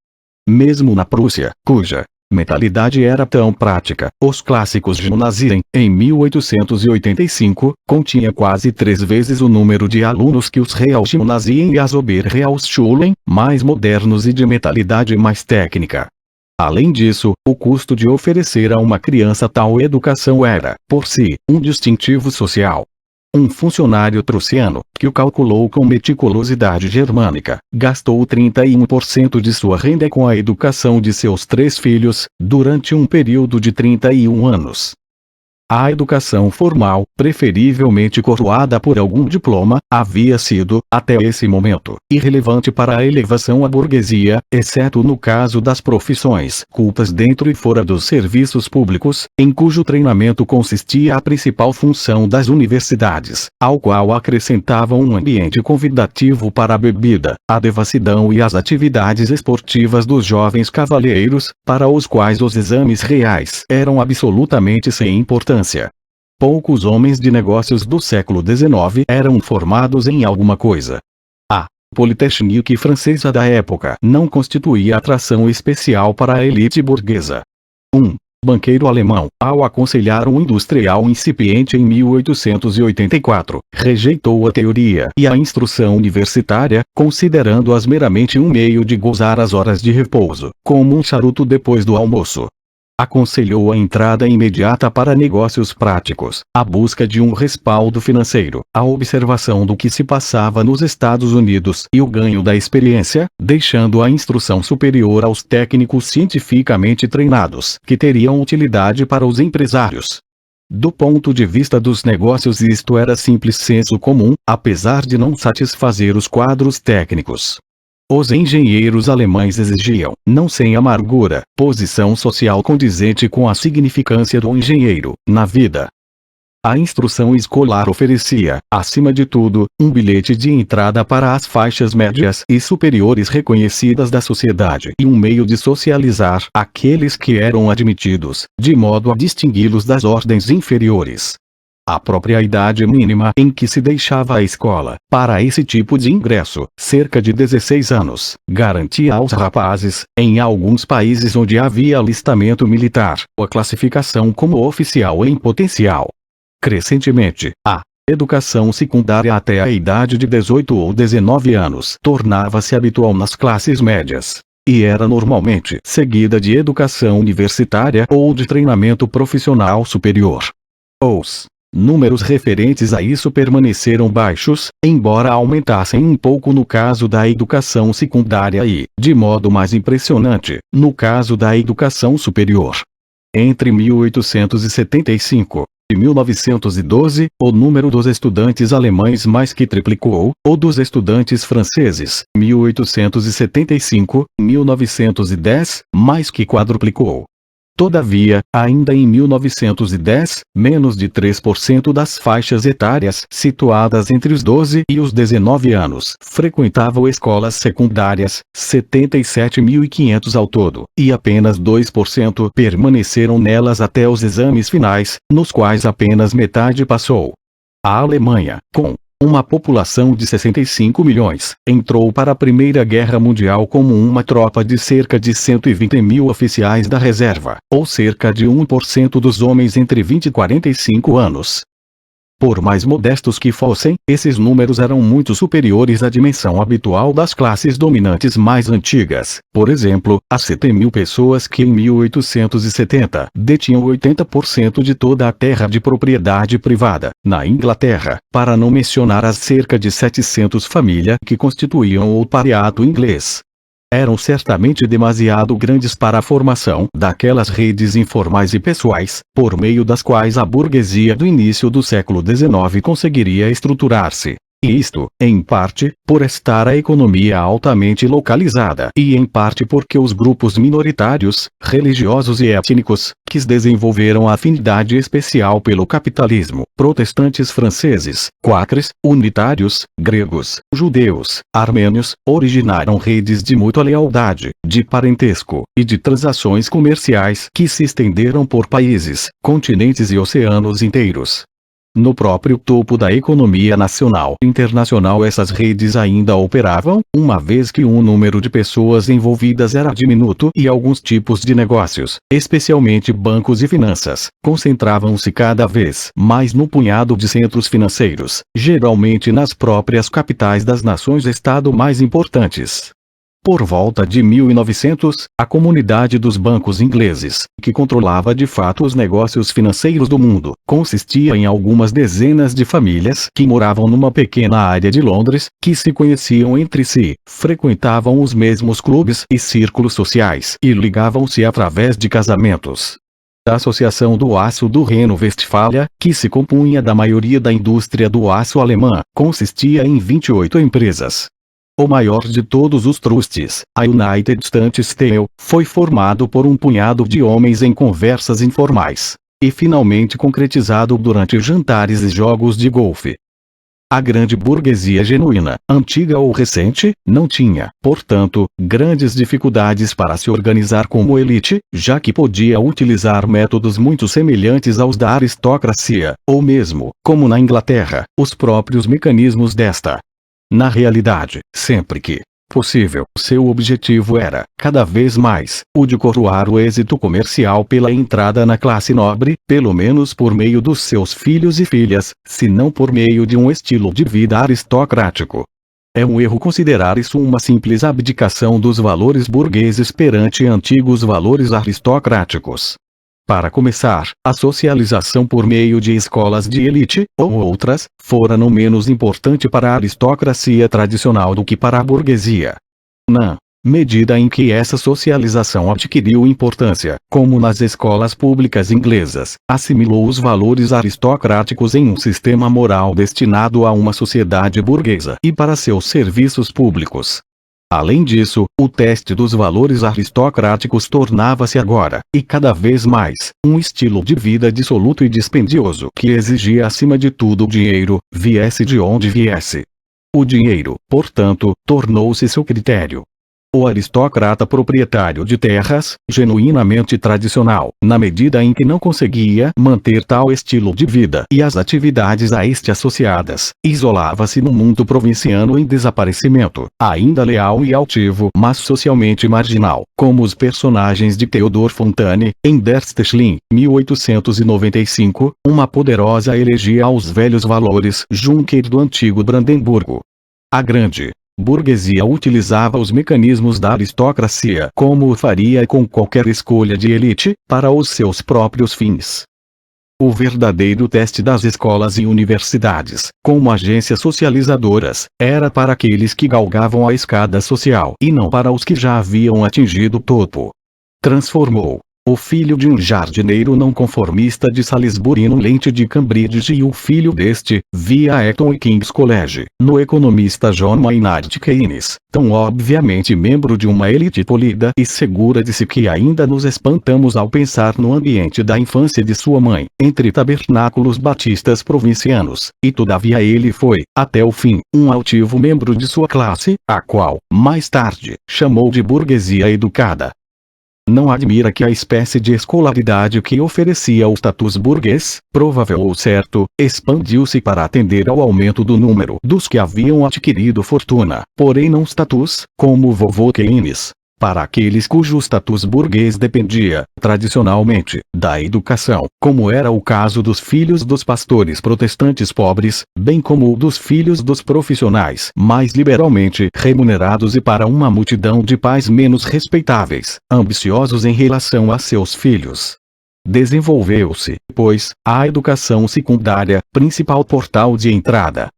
Mesmo na Prússia, cuja mentalidade era tão prática, os clássicos Gymnasien, em 1885, continha quase 3 vezes o número de alunos que os Realgymnasien e as Oberrealschulen, mais modernos e de mentalidade mais técnica. Além disso, o custo de oferecer a uma criança tal educação era, por si, um distintivo social. Um funcionário prussiano, que o calculou com meticulosidade germânica, gastou 31% de sua renda com a educação de seus 3 filhos, durante um período de 31 anos. A educação formal, preferivelmente coroada por algum diploma, havia sido, até esse momento, irrelevante para a elevação à burguesia, exceto no caso das profissões cultas dentro e fora dos serviços públicos, em cujo treinamento consistia a principal função das universidades, ao qual acrescentavam um ambiente convidativo para a bebida, a devassidão e as atividades esportivas dos jovens cavalheiros, para os quais os exames reais eram absolutamente sem importância. Poucos homens de negócios do século XIX eram formados em alguma coisa. A Polytechnique francesa da época não constituía atração especial para a elite burguesa. Um banqueiro alemão, ao aconselhar um industrial incipiente em 1884, rejeitou a teoria e a instrução universitária, considerando-as meramente um meio de gozar as horas de repouso, como um charuto depois do almoço. Aconselhou a entrada imediata para negócios práticos, a busca de um respaldo financeiro, a observação do que se passava nos Estados Unidos e o ganho da experiência, deixando a instrução superior aos técnicos cientificamente treinados, que teriam utilidade para os empresários. Do ponto de vista dos negócios, isto era simples senso comum, apesar de não satisfazer os quadros técnicos. Os engenheiros alemães exigiam, não sem amargura, posição social condizente com a significância do engenheiro, na vida. A instrução escolar oferecia, acima de tudo, um bilhete de entrada para as faixas médias e superiores reconhecidas da sociedade e um meio de socializar aqueles que eram admitidos, de modo a distingui-los das ordens inferiores. A própria idade mínima em que se deixava a escola, para esse tipo de ingresso, cerca de 16 anos, garantia aos rapazes, em alguns países onde havia alistamento militar, a classificação como oficial em potencial. Crescentemente, a educação secundária até a idade de 18 ou 19 anos tornava-se habitual nas classes médias, e era normalmente seguida de educação universitária ou de treinamento profissional superior. Os números referentes a isso permaneceram baixos, embora aumentassem um pouco no caso da educação secundária e, de modo mais impressionante, no caso da educação superior. Entre 1875 e 1912, o número dos estudantes alemães mais que triplicou, o dos estudantes franceses, 1875, 1910, mais que quadruplicou. Todavia, ainda em 1910, menos de 3% das faixas etárias situadas entre os 12 e os 19 anos frequentavam escolas secundárias, 77.500 ao todo, e apenas 2% permaneceram nelas até os exames finais, nos quais apenas metade passou. A Alemanha, com uma população de 65 milhões, entrou para a Primeira Guerra Mundial como uma tropa de cerca de 120 mil oficiais da reserva, ou cerca de 1% dos homens entre 20 e 45 anos. Por mais modestos que fossem, esses números eram muito superiores à dimensão habitual das classes dominantes mais antigas, por exemplo, as 7.000 pessoas que em 1870 detinham 80% de toda a terra de propriedade privada, na Inglaterra, para não mencionar as cerca de 700 famílias que constituíam o pareado inglês. Eram certamente demasiado grandes para a formação daquelas redes informais e pessoais, por meio das quais a burguesia do início do século XIX conseguiria estruturar-se. E isto, em parte, por estar a economia altamente localizada e em parte porque os grupos minoritários, religiosos e étnicos, que desenvolveram afinidade especial pelo capitalismo, protestantes franceses, quáqueres, unitários, gregos, judeus, armênios, originaram redes de mútua lealdade, de parentesco, e de transações comerciais que se estenderam por países, continentes e oceanos inteiros. No próprio topo da economia nacional e internacional essas redes ainda operavam, uma vez que o número de pessoas envolvidas era diminuto e alguns tipos de negócios, especialmente bancos e finanças, concentravam-se cada vez mais no punhado de centros financeiros, geralmente nas próprias capitais das nações-estado mais importantes. Por volta de 1900, a comunidade dos bancos ingleses, que controlava de fato os negócios financeiros do mundo, consistia em algumas dezenas de famílias que moravam numa pequena área de Londres, que se conheciam entre si, frequentavam os mesmos clubes e círculos sociais e ligavam-se através de casamentos. A Associação do Aço do Reno-Westfália, que se compunha da maioria da indústria do aço alemã, consistia em 28 empresas. O maior de todos os trusts, a United States Steel, foi formado por um punhado de homens em conversas informais, e finalmente concretizado durante jantares e jogos de golfe. A grande burguesia genuína, antiga ou recente, não tinha, portanto, grandes dificuldades para se organizar como elite, já que podia utilizar métodos muito semelhantes aos da aristocracia, ou mesmo, como na Inglaterra, os próprios mecanismos desta. Na realidade, sempre que possível, seu objetivo era, cada vez mais, o de coroar o êxito comercial pela entrada na classe nobre, pelo menos por meio dos seus filhos e filhas, se não por meio de um estilo de vida aristocrático. É um erro considerar isso uma simples abdicação dos valores burgueses perante antigos valores aristocráticos. Para começar, a socialização por meio de escolas de elite, ou outras, fora não menos importante para a aristocracia tradicional do que para a burguesia. Na medida em que essa socialização adquiriu importância, como nas escolas públicas inglesas, assimilou os valores aristocráticos em um sistema moral destinado a uma sociedade burguesa e para seus serviços públicos. Além disso, o teste dos valores aristocráticos tornava-se agora, e cada vez mais, um estilo de vida dissoluto e dispendioso que exigia acima de tudo o dinheiro, viesse de onde viesse. O dinheiro, portanto, tornou-se seu critério. O aristocrata proprietário de terras, genuinamente tradicional, na medida em que não conseguia manter tal estilo de vida e as atividades a este associadas, isolava-se no mundo provinciano em desaparecimento, ainda leal e altivo, mas socialmente marginal, como os personagens de Theodor Fontane, em Der Stechling, 1895, uma poderosa elegia aos velhos valores Junker do antigo Brandemburgo. A grande burguesia utilizava os mecanismos da aristocracia como o faria com qualquer escolha de elite, para os seus próprios fins. O verdadeiro teste das escolas e universidades, como agências socializadoras, era para aqueles que galgavam a escada social e não para os que já haviam atingido o topo. Transformou o filho de um jardineiro não conformista de Salisbury no Lente de Cambridge e o filho deste, via Eton e King's College, no economista John Maynard Keynes, tão obviamente membro de uma elite polida e segura de si que ainda nos espantamos ao pensar no ambiente da infância de sua mãe, entre tabernáculos batistas provincianos, e todavia ele foi, até o fim, um altivo membro de sua classe, a qual, mais tarde, chamou de burguesia educada. Não admira que a espécie de escolaridade que oferecia o status burguês, provável ou certo, expandiu-se para atender ao aumento do número dos que haviam adquirido fortuna, porém não status, como o vovô Keynes. Para aqueles cujo status burguês dependia, tradicionalmente, da educação, como era o caso dos filhos dos pastores protestantes pobres, bem como o dos filhos dos profissionais mais liberalmente remunerados e para uma multidão de pais menos respeitáveis, ambiciosos em relação a seus filhos. Desenvolveu-se, pois, a educação secundária, principal portal de entrada.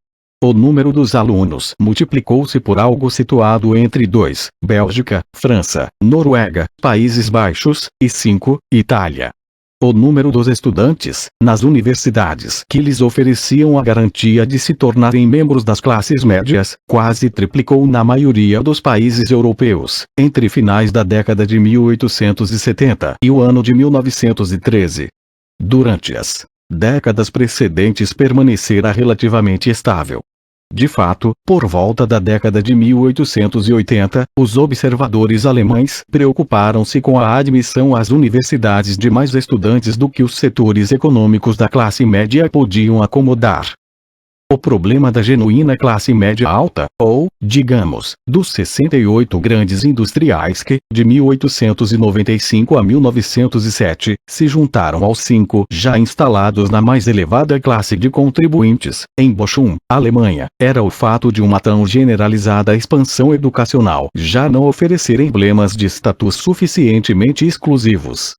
O número dos alunos multiplicou-se por algo situado entre 2, Bélgica, França, Noruega, Países Baixos, e 5, Itália. O número dos estudantes, nas universidades que lhes ofereciam a garantia de se tornarem membros das classes médias, quase triplicou na maioria dos países europeus, entre finais da década de 1870 e o ano de 1913. Durante as décadas precedentes permanecera relativamente estável. De fato, por volta da década de 1880, os observadores alemães preocuparam-se com a admissão às universidades de mais estudantes do que os setores econômicos da classe média podiam acomodar. O problema da genuína classe média alta, ou, digamos, dos 68 grandes industriais que, de 1895 a 1907, se juntaram aos 5 já instalados na mais elevada classe de contribuintes, em Bochum, Alemanha, era o fato de uma tão generalizada expansão educacional já não oferecer emblemas de status suficientemente exclusivos.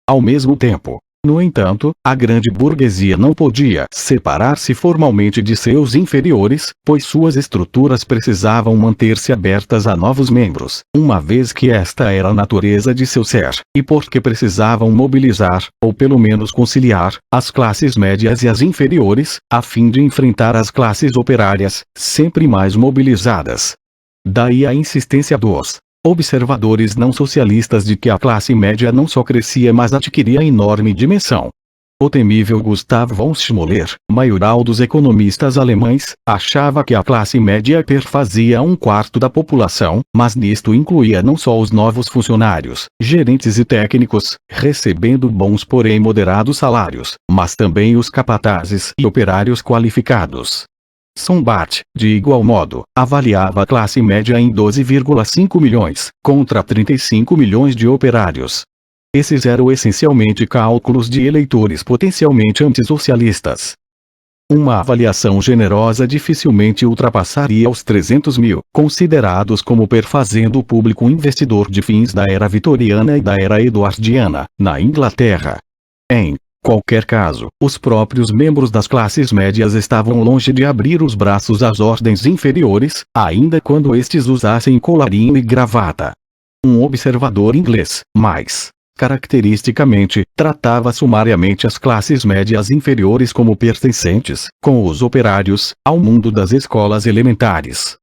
Ao mesmo tempo, no entanto, a grande burguesia não podia separar-se formalmente de seus inferiores, pois suas estruturas precisavam manter-se abertas a novos membros, uma vez que esta era a natureza de seu ser, e porque precisavam mobilizar, ou pelo menos conciliar, as classes médias e as inferiores, a fim de enfrentar as classes operárias, sempre mais mobilizadas. Daí a insistência dos observadores não socialistas de que a classe média não só crescia mas adquiria enorme dimensão. O temível Gustav von Schmoller, maioral dos economistas alemães, achava que a classe média perfazia 1/4 da população, mas nisto incluía não só os novos funcionários, gerentes e técnicos, recebendo bons porém moderados salários, mas também os capatazes e operários qualificados. Sombart, de igual modo, avaliava a classe média em 12,5 milhões, contra 35 milhões de operários. Esses eram essencialmente cálculos de eleitores potencialmente antissocialistas. Uma avaliação generosa dificilmente ultrapassaria os 300 mil, considerados como perfazendo o público investidor de fins da era vitoriana e da era eduardiana, na Inglaterra. Em qualquer caso, os próprios membros das classes médias estavam longe de abrir os braços às ordens inferiores, ainda quando estes usassem colarinho e gravata. Um observador inglês, mais caracteristicamente, tratava sumariamente as classes médias inferiores como pertencentes, com os operários, ao mundo das escolas elementares.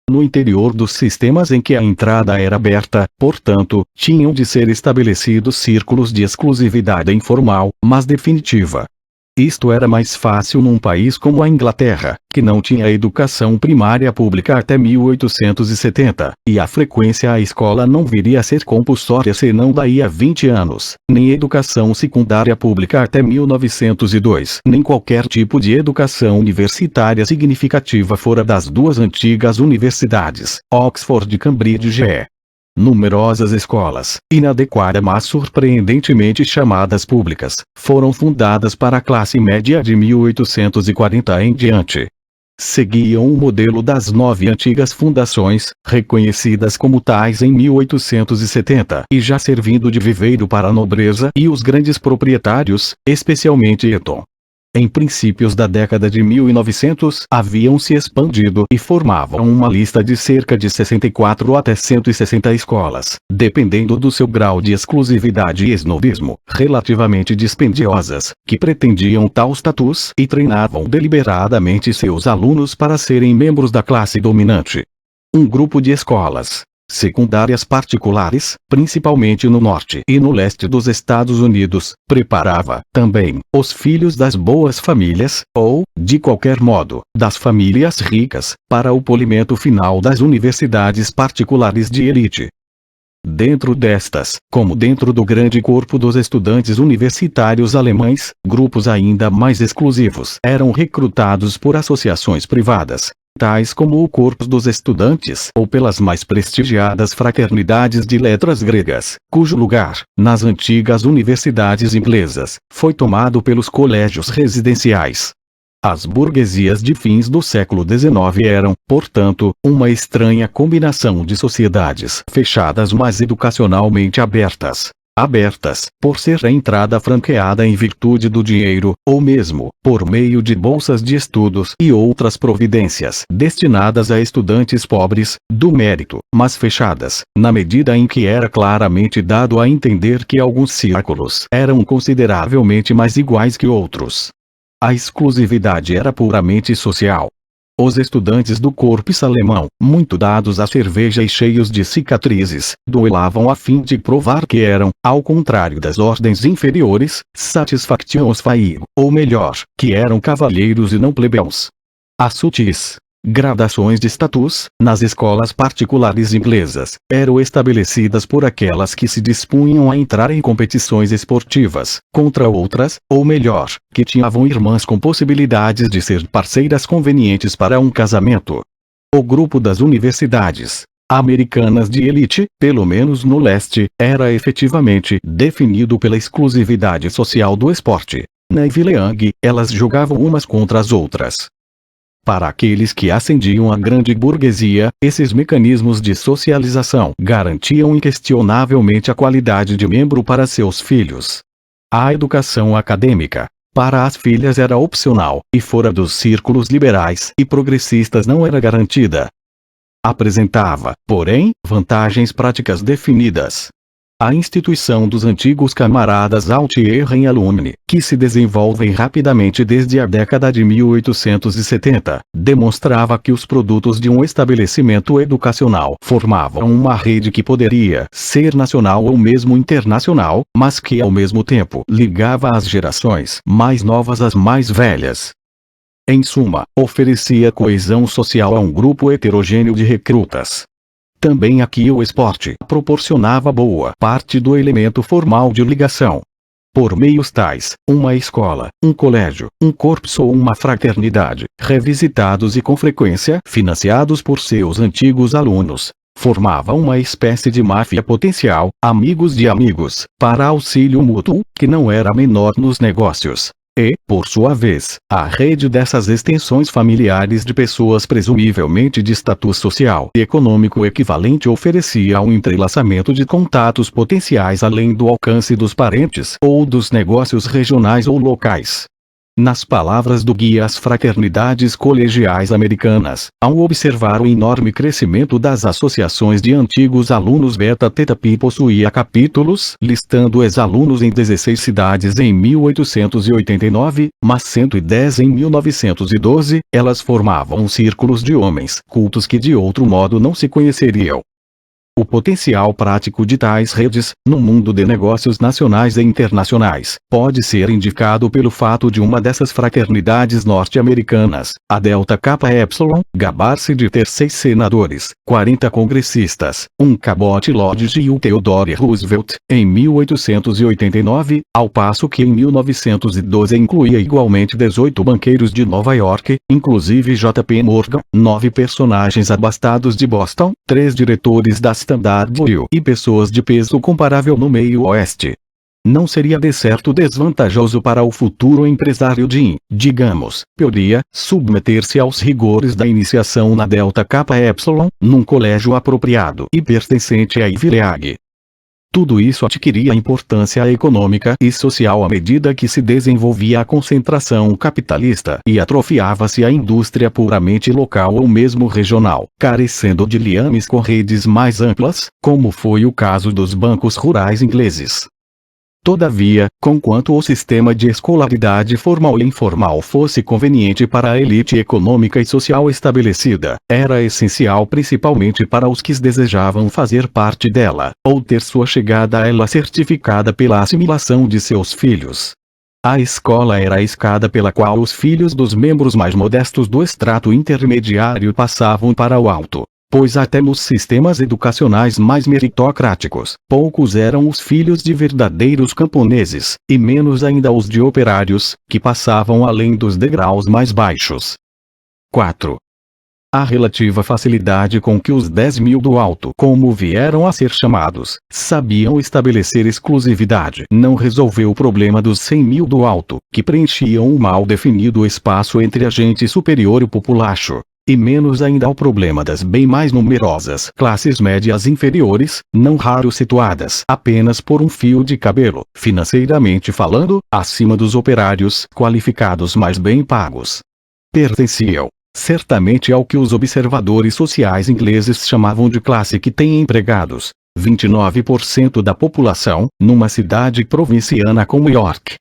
No interior dos sistemas em que a entrada era aberta, portanto, tinham de ser estabelecidos círculos de exclusividade informal, mas definitiva. Isto era mais fácil num país como a Inglaterra, que não tinha educação primária pública até 1870, e a frequência à escola não viria a ser compulsória senão daí a 20 anos, nem educação secundária pública até 1902, nem qualquer tipo de educação universitária significativa fora das duas antigas universidades, Oxford e Cambridge. Numerosas escolas, inadequadas mas surpreendentemente chamadas públicas, foram fundadas para a classe média de 1840 em diante. Seguiam o modelo das 9 antigas fundações, reconhecidas como tais em 1870 e já servindo de viveiro para a nobreza e os grandes proprietários, especialmente Eton. Em princípios da década de 1900 haviam se expandido e formavam uma lista de cerca de 64 até 160 escolas, dependendo do seu grau de exclusividade e snobismo, relativamente dispendiosas, que pretendiam tal status e treinavam deliberadamente seus alunos para serem membros da classe dominante. Um grupo de escolas secundárias particulares, principalmente no norte e no leste dos Estados Unidos, preparava, também, os filhos das boas famílias, ou, de qualquer modo, das famílias ricas, para o polimento final das universidades particulares de elite. Dentro destas, como dentro do grande corpo dos estudantes universitários alemães, grupos ainda mais exclusivos eram recrutados por associações privadas, tais como o Corpo dos Estudantes ou pelas mais prestigiadas fraternidades de letras gregas, cujo lugar, nas antigas universidades inglesas, foi tomado pelos colégios residenciais. As burguesias de fins do século XIX eram, portanto, uma estranha combinação de sociedades fechadas mas educacionalmente abertas. Abertas, por ser a entrada franqueada em virtude do dinheiro, ou mesmo, por meio de bolsas de estudos e outras providências destinadas a estudantes pobres, do mérito, mas fechadas, na medida em que era claramente dado a entender que alguns círculos eram consideravelmente mais iguais que outros. A exclusividade era puramente social. Os estudantes do corpus alemão, muito dados à cerveja e cheios de cicatrizes, duelavam a fim de provar que eram, ao contrário das ordens inferiores, satisfactions facie, ou melhor, que eram cavalheiros e não plebeus. As sutis gradações de status, nas escolas particulares inglesas, eram estabelecidas por aquelas que se dispunham a entrar em competições esportivas, contra outras, ou melhor, que tinham irmãs com possibilidades de ser parceiras convenientes para um casamento. O grupo das universidades americanas de elite, pelo menos no leste, era efetivamente definido pela exclusividade social do esporte. Na Ivy League, elas jogavam umas contra as outras. Para aqueles que ascendiam à grande burguesia, esses mecanismos de socialização garantiam inquestionavelmente a qualidade de membro para seus filhos. A educação acadêmica, para as filhas era opcional, e fora dos círculos liberais e progressistas não era garantida. Apresentava, porém, vantagens práticas definidas. A instituição dos antigos camaradas Altier em Alumni, que se desenvolvem rapidamente desde a década de 1870, demonstrava que os produtos de um estabelecimento educacional formavam uma rede que poderia ser nacional ou mesmo internacional, mas que ao mesmo tempo ligava as gerações mais novas às mais velhas. Em suma, oferecia coesão social a um grupo heterogêneo de recrutas. Também aqui o esporte proporcionava boa parte do elemento formal de ligação. Por meios tais, uma escola, um colégio, um corpus ou uma fraternidade, revisitados e com frequência financiados por seus antigos alunos, formava uma espécie de máfia potencial, amigos de amigos, para auxílio mútuo, que não era menor nos negócios. E, por sua vez, a rede dessas extensões familiares de pessoas presumivelmente de status social e econômico equivalente oferecia um entrelaçamento de contatos potenciais além do alcance dos parentes ou dos negócios regionais ou locais. Nas palavras do guia às fraternidades colegiais americanas, ao observar o enorme crescimento das associações de antigos alunos, Beta Theta Pi possuía capítulos, listando ex-alunos em 16 cidades em 1889, mas 110 em 1912, elas formavam círculos de homens cultos que de outro modo não se conheceriam. O potencial prático de tais redes, no mundo de negócios nacionais e internacionais, pode ser indicado pelo fato de uma dessas fraternidades norte-americanas, a Delta Kappa Epsilon, gabar-se de ter 6 senadores, 40 congressistas, um Cabot Lodge e o Theodore Roosevelt, em 1889, ao passo que em 1912 incluía igualmente 18 banqueiros de Nova York, inclusive J.P. Morgan, 9 personagens abastados de Boston, 3 diretores da Standard Oil e pessoas de peso comparável no meio oeste. Não seria de certo desvantajoso para o futuro empresário Jim, digamos, poderia submeter-se aos rigores da iniciação na Delta Kappa Epsilon, num colégio apropriado e pertencente à Ivy League. Tudo isso adquiria importância econômica e social à medida que se desenvolvia a concentração capitalista e atrofiava-se a indústria puramente local ou mesmo regional, carecendo de liames com redes mais amplas, como foi o caso dos bancos rurais ingleses. Todavia, conquanto o sistema de escolaridade formal e informal fosse conveniente para a elite econômica e social estabelecida, era essencial principalmente para os que desejavam fazer parte dela, ou ter sua chegada a ela certificada pela assimilação de seus filhos. A escola era a escada pela qual os filhos dos membros mais modestos do extrato intermediário passavam para o alto. Pois até nos sistemas educacionais mais meritocráticos, poucos eram os filhos de verdadeiros camponeses, e menos ainda os de operários, que passavam além dos degraus mais baixos. 4. A relativa facilidade com que os 10.000 do alto, como vieram a ser chamados, sabiam estabelecer exclusividade, não resolveu o problema dos 100.000 do alto, que preenchiam o mal definido espaço entre a gente superior e o populacho. E menos ainda ao problema das bem mais numerosas classes médias inferiores, não raro situadas apenas por um fio de cabelo, financeiramente falando, acima dos operários qualificados mais bem pagos. Pertenciam, certamente, ao que os observadores sociais ingleses chamavam de classe que tem empregados, 29% da população, numa cidade provinciana como York.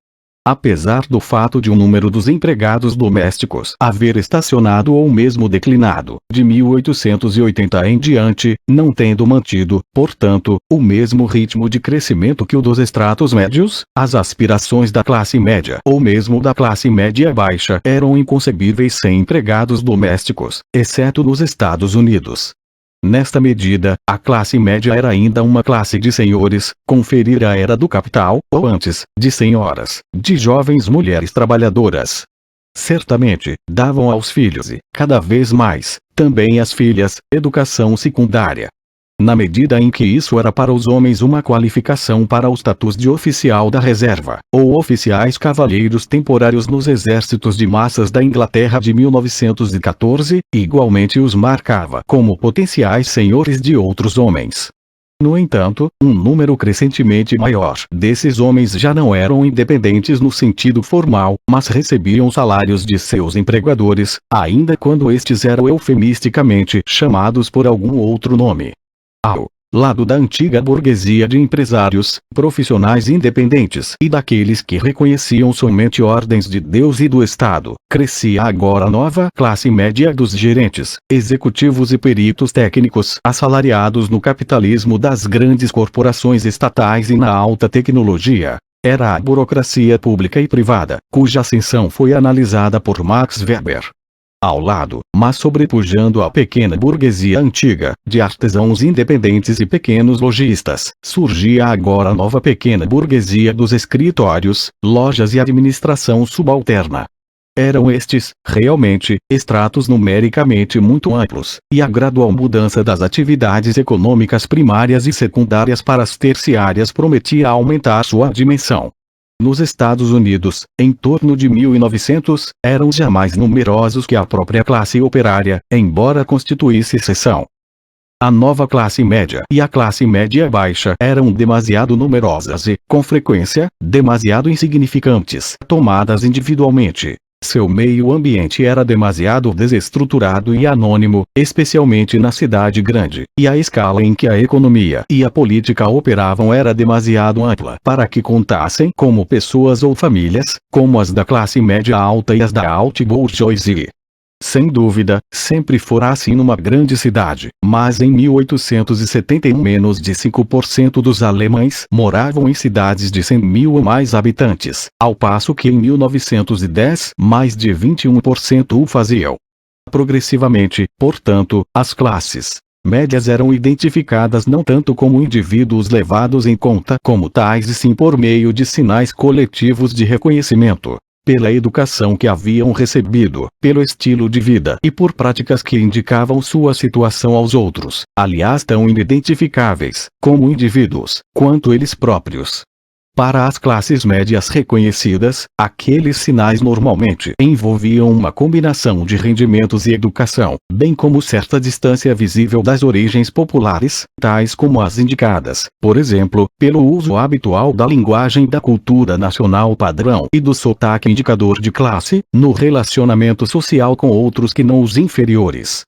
Apesar do fato de o número dos empregados domésticos haver estacionado ou mesmo declinado, de 1880 em diante, não tendo mantido, portanto, o mesmo ritmo de crescimento que o dos estratos médios, as aspirações da classe média ou mesmo da classe média baixa eram inconcebíveis sem empregados domésticos, exceto nos Estados Unidos. Nesta medida, a classe média era ainda uma classe de senhores, conferir a era do capital, ou antes, de senhoras, de jovens mulheres trabalhadoras. Certamente, davam aos filhos e, cada vez mais, também às filhas, educação secundária. Na medida em que isso era para os homens uma qualificação para o status de oficial da reserva, ou oficiais cavalheiros temporários nos exércitos de massas da Inglaterra de 1914, igualmente os marcava como potenciais senhores de outros homens. No entanto, um número crescentemente maior desses homens já não eram independentes no sentido formal, mas recebiam salários de seus empregadores, ainda quando estes eram eufemisticamente chamados por algum outro nome. Ao lado da antiga burguesia de empresários, profissionais independentes e daqueles que reconheciam somente ordens de Deus e do Estado, crescia agora a nova classe média dos gerentes, executivos e peritos técnicos assalariados no capitalismo das grandes corporações estatais e na alta tecnologia. Era a burocracia pública e privada, cuja ascensão foi analisada por Max Weber. Ao lado, mas sobrepujando a pequena burguesia antiga, de artesãos independentes e pequenos lojistas, surgia agora a nova pequena burguesia dos escritórios, lojas e administração subalterna. Eram estes, realmente, estratos numericamente muito amplos, e a gradual mudança das atividades econômicas primárias e secundárias para as terciárias prometia aumentar sua dimensão. Nos Estados Unidos, em torno de 1900, eram já mais numerosos que a própria classe operária, embora constituísse exceção. A nova classe média e a classe média baixa eram demasiado numerosas e, com frequência, demasiado insignificantes, tomadas individualmente. Seu meio ambiente era demasiado desestruturado e anônimo, especialmente na cidade grande, e a escala em que a economia e a política operavam era demasiado ampla para que contassem como pessoas ou famílias, como as da classe média alta e as da haute bourgeoisie. Sem dúvida, sempre fora assim numa grande cidade, mas em 1871 menos de 5% dos alemães moravam em cidades de 100 mil ou mais habitantes, ao passo que em 1910 mais de 21% o faziam. Progressivamente, portanto, as classes médias eram identificadas não tanto como indivíduos levados em conta como tais e sim por meio de sinais coletivos de reconhecimento. Pela educação que haviam recebido, pelo estilo de vida e por práticas que indicavam sua situação aos outros, aliás tão inidentificáveis, como indivíduos, quanto eles próprios. Para as classes médias reconhecidas, aqueles sinais normalmente envolviam uma combinação de rendimentos e educação, bem como certa distância visível das origens populares, tais como as indicadas, por exemplo, pelo uso habitual da linguagem da cultura nacional padrão e do sotaque indicador de classe, no relacionamento social com outros que não os inferiores.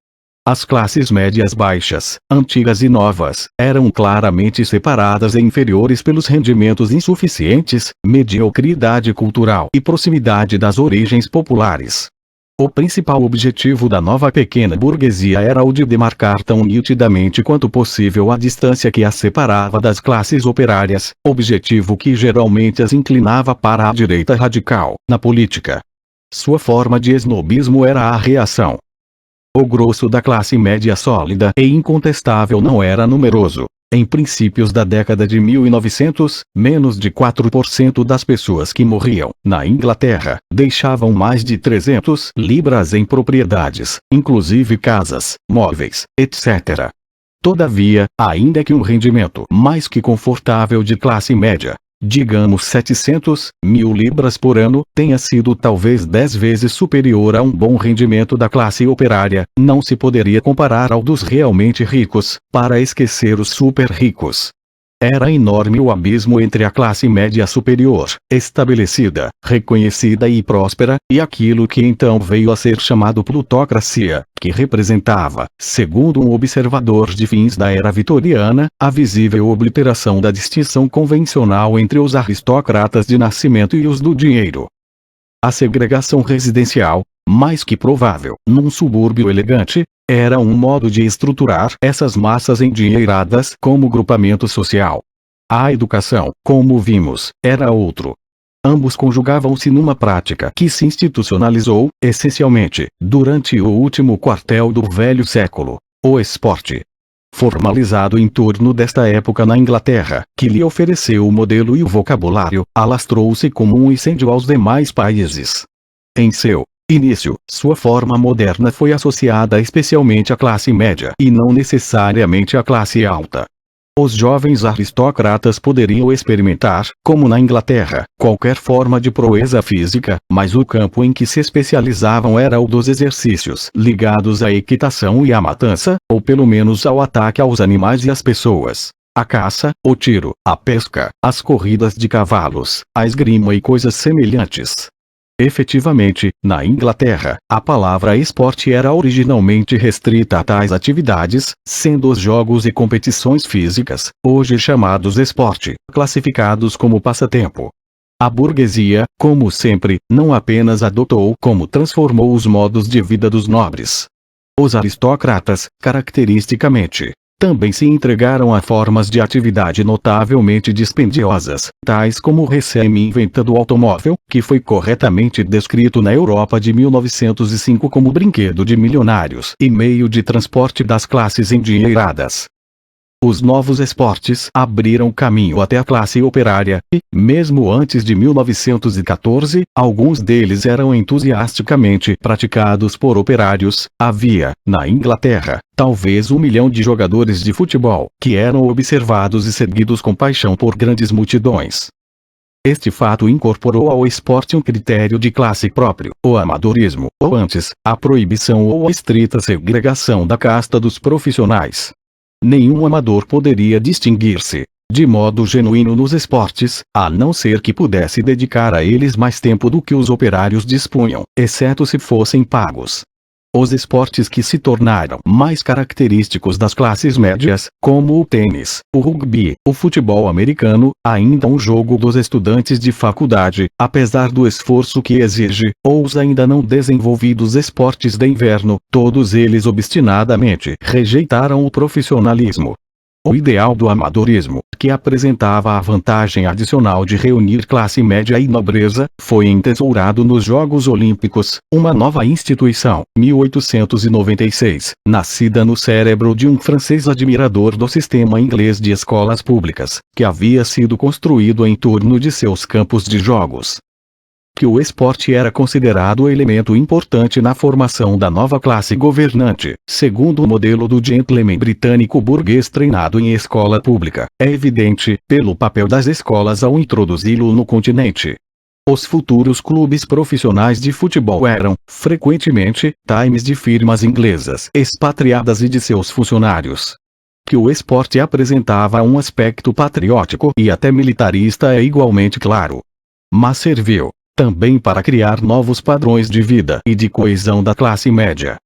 As classes médias baixas, antigas e novas, eram claramente separadas e inferiores pelos rendimentos insuficientes, mediocridade cultural e proximidade das origens populares. O principal objetivo da nova pequena burguesia era o de demarcar tão nitidamente quanto possível a distância que as separava das classes operárias, objetivo que geralmente as inclinava para a direita radical, na política. Sua forma de esnobismo era a reação. O grosso da classe média sólida e incontestável não era numeroso. Em princípios da década de 1900, menos de 4% das pessoas que morriam, na Inglaterra, deixavam mais de 300 libras em propriedades, inclusive casas, móveis, etc. Todavia, ainda que um rendimento mais que confortável de classe média, digamos 700 mil libras por ano, tenha sido talvez 10 vezes superior a um bom rendimento da classe operária, não se poderia comparar ao dos realmente ricos, para esquecer os super ricos. Era enorme o abismo entre a classe média superior, estabelecida, reconhecida e próspera, e aquilo que então veio a ser chamado plutocracia, que representava, segundo um observador de fins da era vitoriana, a visível obliteração da distinção convencional entre os aristocratas de nascimento e os do dinheiro. A segregação residencial, mais que provável, num subúrbio elegante, era um modo de estruturar essas massas endinheiradas como grupamento social. A educação, como vimos, era outro. Ambos conjugavam-se numa prática que se institucionalizou, essencialmente, durante o último quartel do velho século: o esporte. Formalizado em torno desta época na Inglaterra, que lhe ofereceu o modelo e o vocabulário, alastrou-se como um incêndio aos demais países. Em seu início, sua forma moderna foi associada especialmente à classe média e não necessariamente à classe alta. Os jovens aristocratas poderiam experimentar, como na Inglaterra, qualquer forma de proeza física, mas o campo em que se especializavam era o dos exercícios ligados à equitação e à matança, ou pelo menos ao ataque aos animais e às pessoas. A caça, o tiro, a pesca, as corridas de cavalos, a esgrima e coisas semelhantes. Efetivamente, na Inglaterra, a palavra esporte era originalmente restrita a tais atividades, sendo os jogos e competições físicas, hoje chamados esporte, classificados como passatempo. A burguesia, como sempre, não apenas adotou como transformou os modos de vida dos nobres. Os aristocratas, caracteristicamente, também se entregaram a formas de atividade notavelmente dispendiosas, tais como o recém-inventado automóvel, que foi corretamente descrito na Europa de 1905 como brinquedo de milionários e meio de transporte das classes endinheiradas. Os novos esportes abriram caminho até a classe operária, e, mesmo antes de 1914, alguns deles eram entusiasticamente praticados por operários. Havia, na Inglaterra, talvez 1 milhão de jogadores de futebol, que eram observados e seguidos com paixão por grandes multidões. Este fato incorporou ao esporte um critério de classe próprio, o amadorismo, ou antes, a proibição ou a estrita segregação da casta dos profissionais. Nenhum amador poderia distinguir-se de modo genuíno nos esportes, a não ser que pudesse dedicar a eles mais tempo do que os operários dispunham, exceto se fossem pagos. Os esportes que se tornaram mais característicos das classes médias, como o tênis, o rugby, o futebol americano, ainda um jogo dos estudantes de faculdade, apesar do esforço que exige, ou os ainda não desenvolvidos esportes de inverno, todos eles obstinadamente rejeitaram o profissionalismo. O ideal do amadorismo, que apresentava a vantagem adicional de reunir classe média e nobreza, foi entesourado nos Jogos Olímpicos, uma nova instituição, 1896, nascida no cérebro de um francês admirador do sistema inglês de escolas públicas, que havia sido construído em torno de seus campos de jogos. Que o esporte era considerado elemento importante na formação da nova classe governante, segundo o modelo do gentleman britânico burguês treinado em escola pública, é evidente, pelo papel das escolas ao introduzi-lo no continente. Os futuros clubes profissionais de futebol eram, frequentemente, times de firmas inglesas expatriadas e de seus funcionários. Que o esporte apresentava um aspecto patriótico e até militarista é igualmente claro. Mas serviu também para criar novos padrões de vida e de coesão da classe média.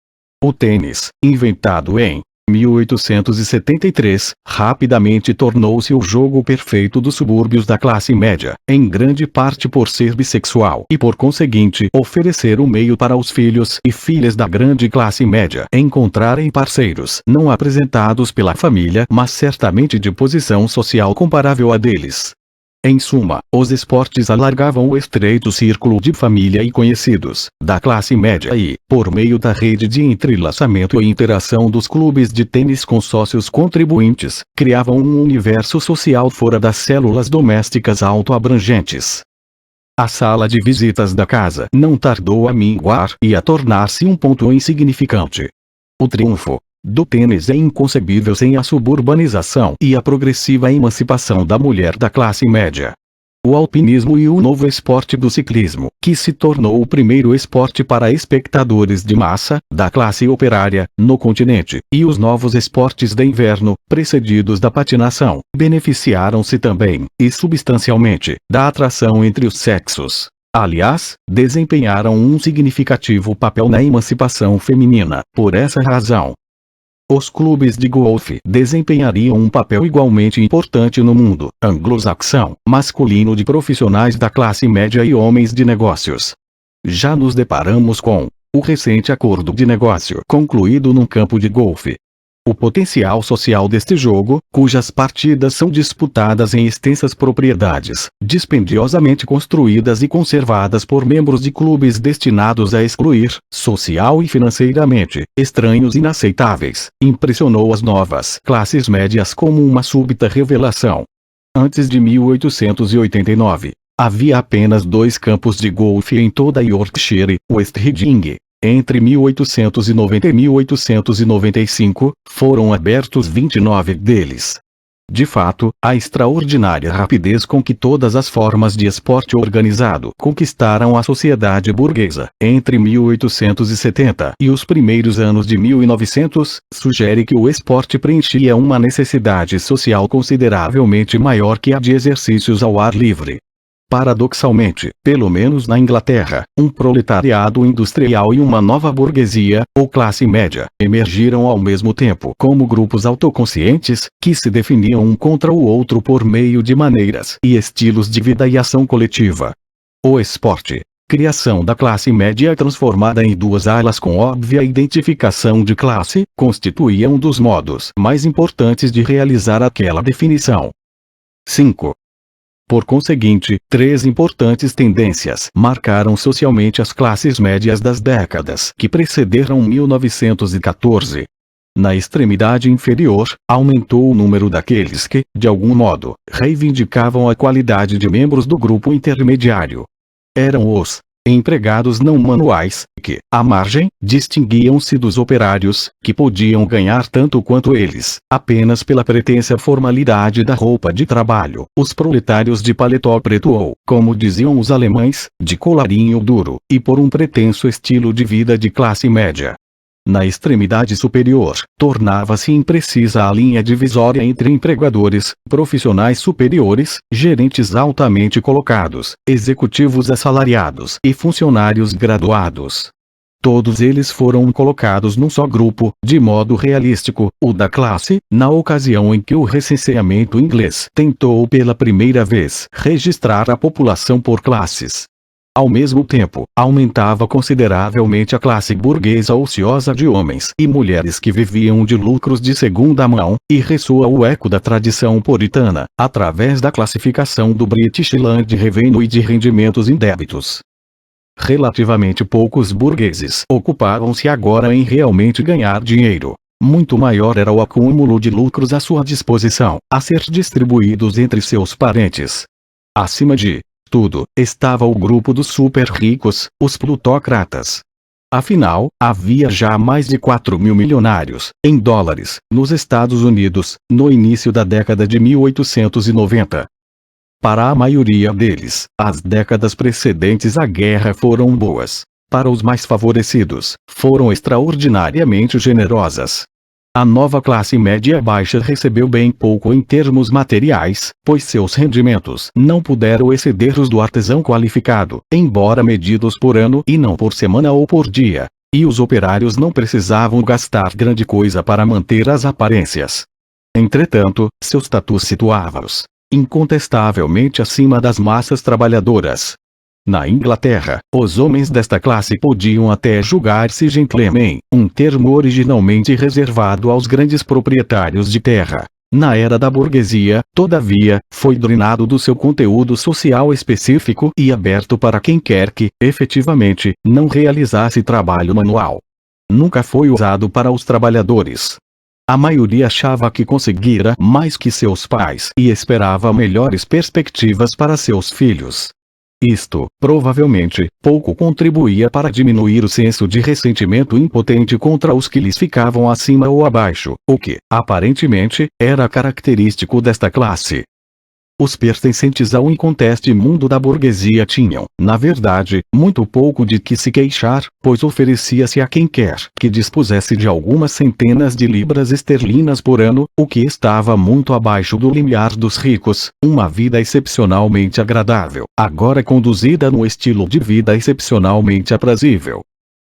O tênis, inventado em 1873, rapidamente tornou-se o jogo perfeito dos subúrbios da classe média, em grande parte por ser bissexual e por conseguinte oferecer um meio para os filhos e filhas da grande classe média encontrarem parceiros não apresentados pela família, mas certamente de posição social comparável a deles. Em suma, os esportes alargavam o estreito círculo de família e conhecidos da classe média e, por meio da rede de entrelaçamento e interação dos clubes de tênis com sócios contribuintes, criavam um universo social fora das células domésticas autoabrangentes. A sala de visitas da casa não tardou a minguar e a tornar-se um ponto insignificante. O triunfo do tênis é inconcebível sem a suburbanização e a progressiva emancipação da mulher da classe média. O alpinismo e o novo esporte do ciclismo, que se tornou o primeiro esporte para espectadores de massa, da classe operária, no continente, e os novos esportes de inverno, precedidos da patinação, beneficiaram-se também, e substancialmente, da atração entre os sexos. Aliás, desempenharam um significativo papel na emancipação feminina. Por essa razão, os clubes de golfe desempenhariam um papel igualmente importante no mundo anglo-saxão masculino de profissionais da classe média e homens de negócios. Já nos deparamos com o recente acordo de negócio concluído num campo de golfe. O potencial social deste jogo, cujas partidas são disputadas em extensas propriedades, dispendiosamente construídas e conservadas por membros de clubes destinados a excluir, social e financeiramente, estranhos inaceitáveis, impressionou as novas classes médias como uma súbita revelação. Antes de 1889, havia apenas 2 campos de golfe em toda Yorkshire, West Riding. Entre 1890 e 1895, foram abertos 29 deles. De fato, a extraordinária rapidez com que todas as formas de esporte organizado conquistaram a sociedade burguesa, entre 1870 e os primeiros anos de 1900, sugere que o esporte preenchia uma necessidade social consideravelmente maior que a de exercícios ao ar livre. Paradoxalmente, pelo menos na Inglaterra, um proletariado industrial e uma nova burguesia, ou classe média, emergiram ao mesmo tempo como grupos autoconscientes, que se definiam um contra o outro por meio de maneiras e estilos de vida e ação coletiva. O esporte, criação da classe média transformada em 2 alas com óbvia identificação de classe, constituía um dos modos mais importantes de realizar aquela definição. 5. Por conseguinte, 3 importantes tendências marcaram socialmente as classes médias das décadas que precederam 1914. Na extremidade inferior, aumentou o número daqueles que, de algum modo, reivindicavam a qualidade de membros do grupo intermediário. Eram os empregados não manuais, que, à margem, distinguiam-se dos operários, que podiam ganhar tanto quanto eles, apenas pela pretensa formalidade da roupa de trabalho, os proletários de paletó preto ou, como diziam os alemães, de colarinho duro, e por um pretenso estilo de vida de classe média. Na extremidade superior, tornava-se imprecisa a linha divisória entre empregadores, profissionais superiores, gerentes altamente colocados, executivos assalariados e funcionários graduados. Todos eles foram colocados num só grupo, de modo realístico, o da classe, na ocasião em que o recenseamento inglês tentou pela primeira vez registrar a população por classes. Ao mesmo tempo, aumentava consideravelmente a classe burguesa ociosa de homens e mulheres que viviam de lucros de segunda mão, e ressoa o eco da tradição puritana, através da classificação do British Land Revenue e de rendimentos indébitos. Relativamente poucos burgueses ocupavam-se agora em realmente ganhar dinheiro. Muito maior era o acúmulo de lucros à sua disposição, a ser distribuídos entre seus parentes. Acima de tudo, estava o grupo dos super-ricos, os plutocratas. Afinal, havia já mais de 4.000 milionários, em dólares, nos Estados Unidos, no início da década de 1890. Para a maioria deles, as décadas precedentes à guerra foram boas. Para os mais favorecidos, foram extraordinariamente generosas. A nova classe média baixa recebeu bem pouco em termos materiais, pois seus rendimentos não puderam exceder os do artesão qualificado, embora medidos por ano e não por semana ou por dia. E os operários não precisavam gastar grande coisa para manter as aparências. Entretanto, seu status situava-os incontestavelmente acima das massas trabalhadoras. Na Inglaterra, os homens desta classe podiam até julgar-se gentlemen, um termo originalmente reservado aos grandes proprietários de terra. Na era da burguesia, todavia, foi drenado do seu conteúdo social específico e aberto para quem quer que, efetivamente, não realizasse trabalho manual. Nunca foi usado para os trabalhadores. A maioria achava que conseguira mais que seus pais e esperava melhores perspectivas para seus filhos. Isto, provavelmente, pouco contribuía para diminuir o senso de ressentimento impotente contra os que lhes ficavam acima ou abaixo, o que, aparentemente, era característico desta classe. Os pertencentes ao inconteste mundo da burguesia tinham, na verdade, muito pouco de que se queixar, pois oferecia-se a quem quer que dispusesse de algumas centenas de libras esterlinas por ano, o que estava muito abaixo do limiar dos ricos, uma vida excepcionalmente agradável, agora conduzida no estilo de vida excepcionalmente aprazível.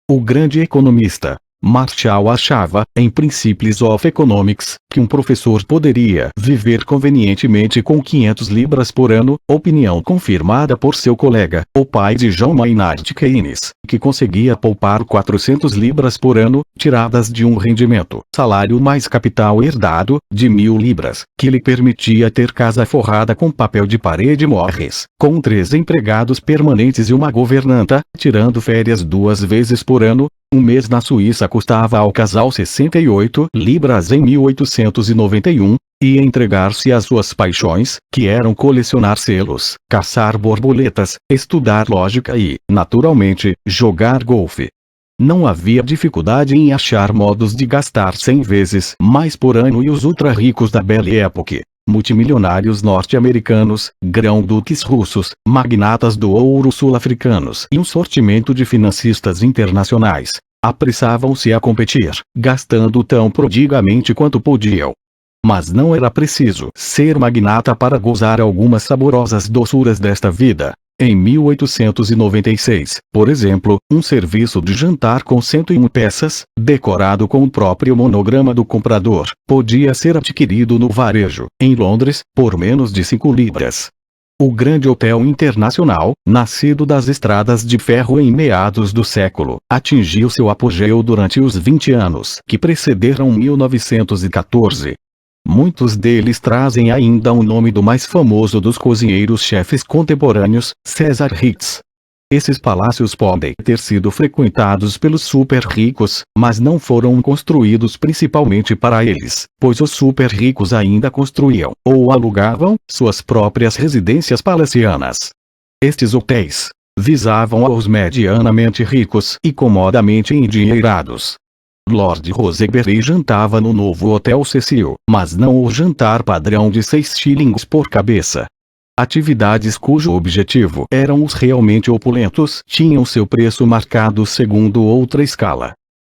O grande economista Marshall achava, em Principles of Economics, que um professor poderia viver convenientemente com 500 libras por ano, opinião confirmada por seu colega, o pai de John Maynard Keynes, que conseguia poupar 400 libras por ano, tiradas de um rendimento, salário mais capital herdado, de 1.000 libras, que lhe permitia ter casa forrada com papel de parede Morris, com 3 empregados permanentes e uma governanta, tirando férias 2 vezes por ano. Um mês na Suíça custava ao casal 68 libras em 1891, e entregar-se às suas paixões, que eram colecionar selos, caçar borboletas, estudar lógica e, naturalmente, jogar golfe. Não havia dificuldade em achar modos de gastar 100 vezes mais por ano, e os ultra-ricos da Belle Époque, multimilionários norte-americanos, grão-duques russos, magnatas do ouro sul-africanos e um sortimento de financistas internacionais, apressavam-se a competir, gastando tão prodigamente quanto podiam. Mas não era preciso ser magnata para gozar algumas saborosas doçuras desta vida. Em 1896, por exemplo, um serviço de jantar com 101 peças, decorado com o próprio monograma do comprador, podia ser adquirido no varejo, em Londres, por menos de 5 libras. O grande hotel internacional, nascido das estradas de ferro em meados do século, atingiu seu apogeu durante os 20 anos que precederam 1914. Muitos deles trazem ainda o nome do mais famoso dos cozinheiros-chefes contemporâneos, César Ritz. Esses palácios podem ter sido frequentados pelos super-ricos, mas não foram construídos principalmente para eles, pois os super-ricos ainda construíam, ou alugavam, suas próprias residências palacianas. Estes hotéis visavam aos medianamente ricos e comodamente endinheirados. Lord Rosebery jantava no novo Hotel Cecil, mas não o jantar padrão de 6 shillings por cabeça. Atividades cujo objetivo eram os realmente opulentos tinham seu preço marcado segundo outra escala.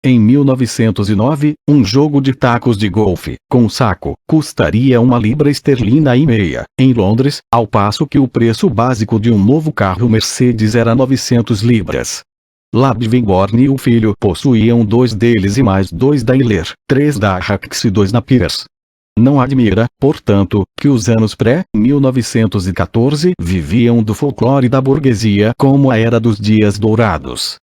Em 1909, um jogo de tacos de golfe, com saco, custaria £1,5 em Londres, ao passo que o preço básico de um novo carro Mercedes era 900 libras. Lavingborn e o filho possuíam 2 deles e mais 2 da Hiller, 3 da Hacks e 2 na Pierce. Não admira, portanto, que os anos pré-1914 viviam do folclore da burguesia como a era dos dias dourados.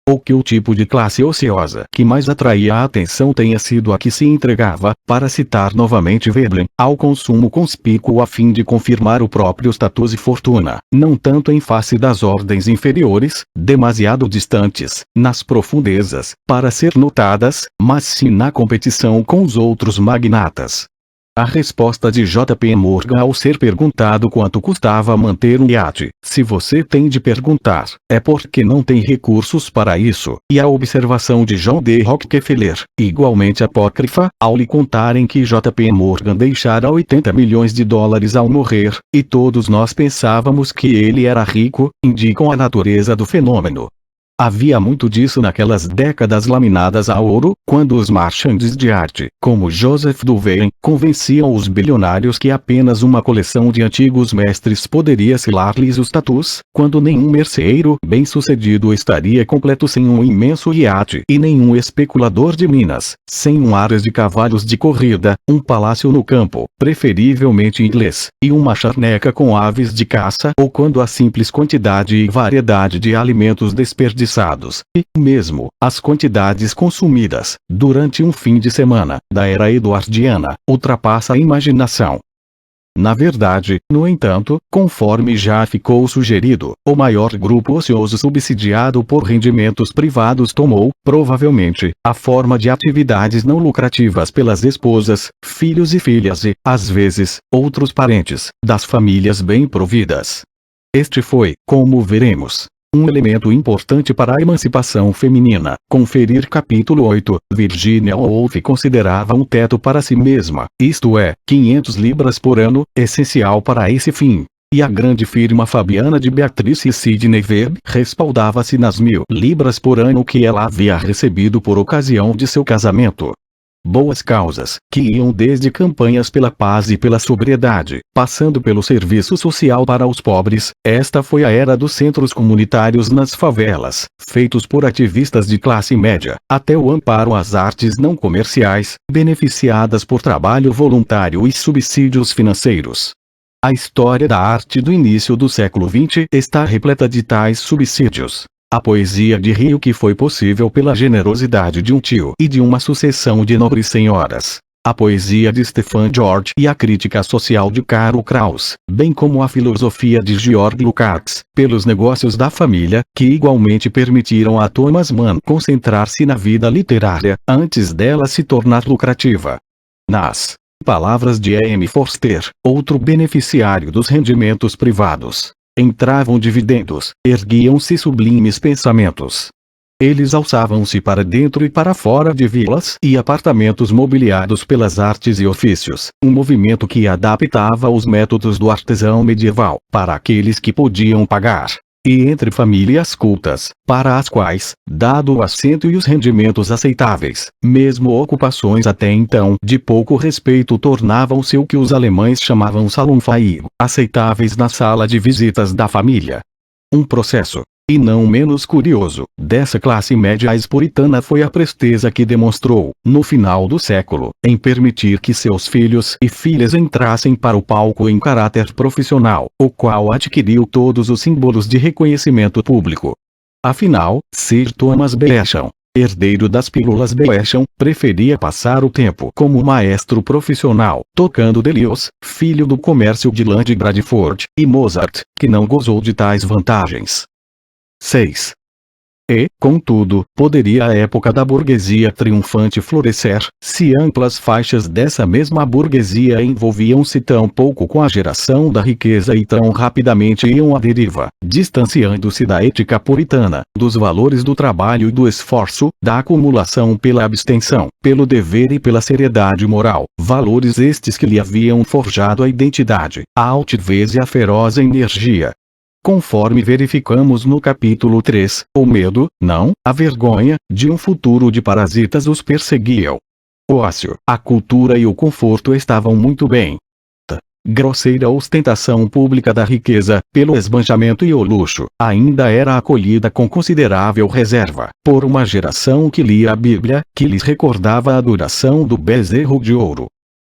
Ou que o tipo de classe ociosa que mais atraía a atenção tenha sido a que se entregava, para citar novamente Veblen, ao consumo conspícuo a fim de confirmar o próprio status e fortuna, não tanto em face das ordens inferiores, demasiado distantes, nas profundezas, para ser notadas, mas sim na competição com os outros magnatas. A resposta de J.P. Morgan ao ser perguntado quanto custava manter um iate, se você tem de perguntar, é porque não tem recursos para isso, e a observação de John D. Rockefeller, igualmente apócrifa, ao lhe contarem que J.P. Morgan deixara $80 milhões ao morrer, e todos nós pensávamos que ele era rico, indicam a natureza do fenômeno. Havia muito disso naquelas décadas laminadas a ouro, quando os marchandes de arte, como Joseph Duvain, convenciam os bilionários que apenas uma coleção de antigos mestres poderia selar-lhes o status, quando nenhum merceeiro bem-sucedido estaria completo sem um imenso iate e nenhum especulador de minas, sem um ares de cavalos de corrida, um palácio no campo, preferivelmente inglês, e uma charneca com aves de caça, ou quando a simples quantidade e variedade de alimentos desperdiçados, e, mesmo, as quantidades consumidas, durante um fim de semana, da era eduardiana, ultrapassa a imaginação. Na verdade, no entanto, conforme já ficou sugerido, o maior grupo ocioso subsidiado por rendimentos privados tomou, provavelmente, a forma de atividades não lucrativas pelas esposas, filhos e filhas e, às vezes, outros parentes, das famílias bem providas. Este foi, como veremos, um elemento importante para a emancipação feminina. Conferir capítulo 8. Virginia Woolf considerava um teto para si mesma, isto é, 500 libras por ano, essencial para esse fim. E a grande firma fabiana de Beatrice Sidney Webb respaldava-se nas 1.000 libras por ano que ela havia recebido por ocasião de seu casamento. Boas causas, que iam desde campanhas pela paz e pela sobriedade, passando pelo serviço social para os pobres. Esta foi a era dos centros comunitários nas favelas, feitos por ativistas de classe média, até o amparo às artes não comerciais, beneficiadas por trabalho voluntário e subsídios financeiros. A história da arte do início do século XX está repleta de tais subsídios. A poesia de Rio que foi possível pela generosidade de um tio e de uma sucessão de nobres senhoras. A poesia de Stephen George e a crítica social de Karl Kraus, bem como a filosofia de George Lukács, pelos negócios da família, que igualmente permitiram a Thomas Mann concentrar-se na vida literária, antes dela se tornar lucrativa. Nas palavras de E.M. Forster, outro beneficiário dos rendimentos privados, entravam dividendos, erguiam-se sublimes pensamentos. Eles alçavam-se para dentro e para fora de vilas e apartamentos mobiliados pelas artes e ofícios, um movimento que adaptava os métodos do artesão medieval para aqueles que podiam pagar. E entre famílias cultas, para as quais, dado o assento e os rendimentos aceitáveis, mesmo ocupações até então de pouco respeito tornavam-se o que os alemães chamavam Salonfähig, aceitáveis na sala de visitas da família. Um processo, e não menos curioso, dessa classe média ex-puritana foi a presteza que demonstrou, no final do século, em permitir que seus filhos e filhas entrassem para o palco em caráter profissional, o qual adquiriu todos os símbolos de reconhecimento público. Afinal, Sir Thomas Beauchamp, herdeiro das pílulas Beauchamp, preferia passar o tempo como maestro profissional, tocando Delius, filho do comércio de Lord Bradford, e Mozart, que não gozou de tais vantagens. 6. E, contudo, poderia a época da burguesia triunfante florescer, se amplas faixas dessa mesma burguesia envolviam-se tão pouco com a geração da riqueza e tão rapidamente iam à deriva, distanciando-se da ética puritana, dos valores do trabalho e do esforço, da acumulação pela abstenção, pelo dever e pela seriedade moral, valores estes que lhe haviam forjado a identidade, a altivez e a feroz energia. Conforme verificamos no capítulo 3, o medo, não, a vergonha, de um futuro de parasitas os perseguiam. O ócio, a cultura e o conforto estavam muito bem. Grosseira ostentação pública da riqueza, pelo esbanjamento e o luxo, ainda era acolhida com considerável reserva, por uma geração que lia a Bíblia, que lhes recordava a duração do bezerro de ouro.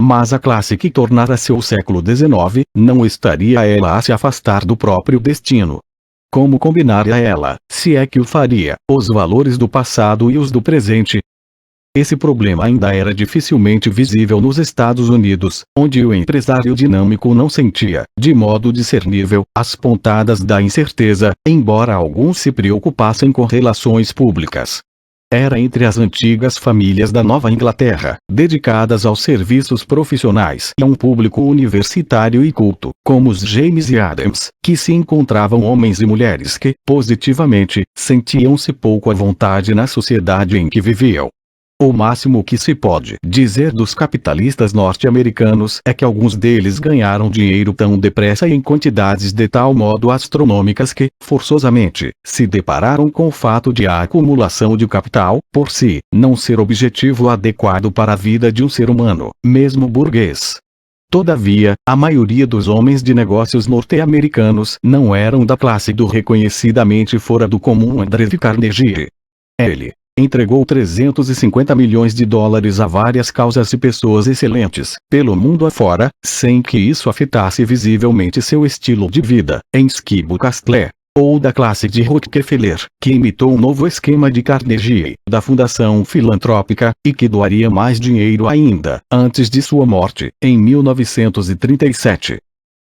Mas a classe que tornara seu século XIX, não estaria ela a se afastar do próprio destino. Como combinar a ela, se é que o faria, os valores do passado e os do presente? Esse problema ainda era dificilmente visível nos Estados Unidos, onde o empresário dinâmico não sentia, de modo discernível, as pontadas da incerteza, embora alguns se preocupassem com relações públicas. Era entre as antigas famílias da Nova Inglaterra, dedicadas aos serviços profissionais e a um público universitário e culto, como os James e Adams, que se encontravam homens e mulheres que, positivamente, sentiam-se pouco à vontade na sociedade em que viviam. O máximo que se pode dizer dos capitalistas norte-americanos é que alguns deles ganharam dinheiro tão depressa e em quantidades de tal modo astronômicas que, forçosamente, se depararam com o fato de a acumulação de capital, por si, não ser objetivo adequado para a vida de um ser humano, mesmo burguês. Todavia, a maioria dos homens de negócios norte-americanos não eram da classe do reconhecidamente fora do comum Andrew Carnegie. Ele entregou 350 milhões de dólares a várias causas e pessoas excelentes, pelo mundo afora, sem que isso afetasse visivelmente seu estilo de vida, em Skibo Castle, ou da classe de Rockefeller, que imitou um novo esquema de Carnegie, da fundação filantrópica, e que doaria mais dinheiro ainda, antes de sua morte, em 1937.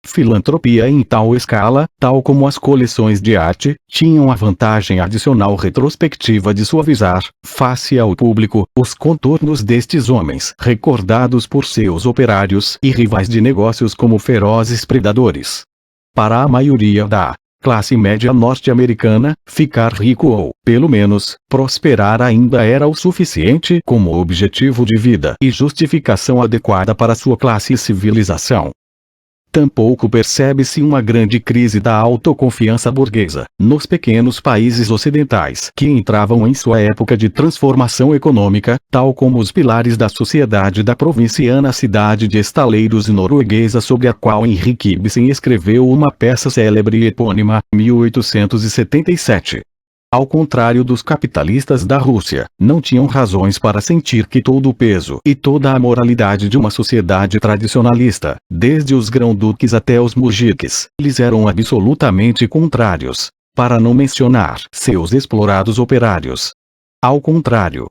Filantropia em tal escala, tal como as coleções de arte, tinham a vantagem adicional retrospectiva de suavizar, face ao público, os contornos destes homens recordados por seus operários e rivais de negócios como ferozes predadores. Para a maioria da classe média norte-americana, ficar rico ou, pelo menos, prosperar ainda era o suficiente como objetivo de vida e justificação adequada para sua classe e civilização. Tampouco percebe-se uma grande crise da autoconfiança burguesa, nos pequenos países ocidentais que entravam em sua época de transformação econômica, tal como os pilares da sociedade da provinciana cidade de estaleiros norueguesa sobre a qual Henrik Ibsen escreveu uma peça célebre e epônima, 1877. Ao contrário dos capitalistas da Rússia, não tinham razões para sentir que todo o peso e toda a moralidade de uma sociedade tradicionalista, desde os grão-duques até os mujiques, lhes eram absolutamente contrários, para não mencionar seus explorados operários. Ao contrário,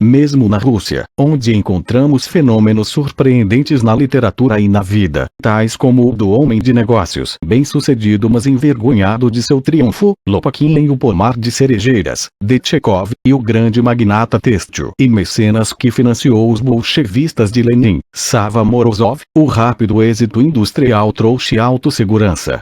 mesmo na Rússia, onde encontramos fenômenos surpreendentes na literatura e na vida, tais como o do homem de negócios bem-sucedido mas envergonhado de seu triunfo, Lopakin em O Pomar de Cerejeiras, de Tchekov, e o grande magnata têxtil e mecenas que financiou os bolchevistas de Lenin, Sava Morozov, o rápido êxito industrial trouxe autossegurança.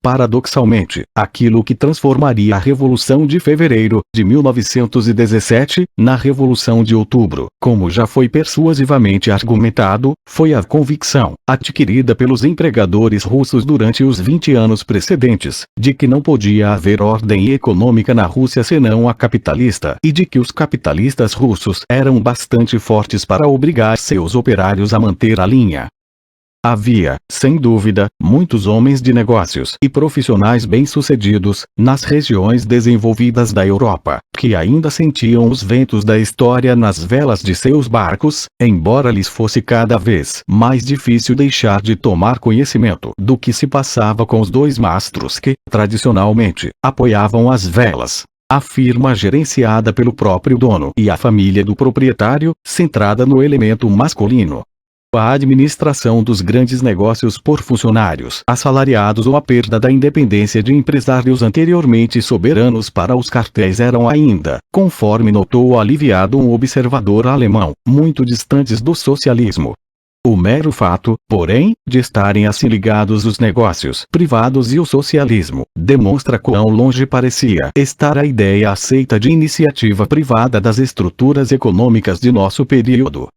Paradoxalmente, aquilo que transformaria a Revolução de Fevereiro, de 1917, na Revolução de Outubro, como já foi persuasivamente argumentado, foi a convicção, adquirida pelos empregadores russos durante os 20 anos precedentes, de que não podia haver ordem econômica na Rússia senão a capitalista e de que os capitalistas russos eram bastante fortes para obrigar seus operários a manter a linha. Havia, sem dúvida, muitos homens de negócios e profissionais bem-sucedidos, nas regiões desenvolvidas da Europa, que ainda sentiam os ventos da história nas velas de seus barcos, embora lhes fosse cada vez mais difícil deixar de tomar conhecimento do que se passava com os dois mastros que, tradicionalmente, apoiavam as velas. A firma gerenciada pelo próprio dono e a família do proprietário, centrada no elemento masculino. A administração dos grandes negócios por funcionários assalariados ou a perda da independência de empresários anteriormente soberanos para os cartéis eram ainda, conforme notou aliviado um observador alemão, muito distantes do socialismo. O mero fato, porém, de estarem assim ligados os negócios privados e o socialismo, demonstra quão longe parecia estar a ideia aceita de iniciativa privada das estruturas econômicas de nosso período.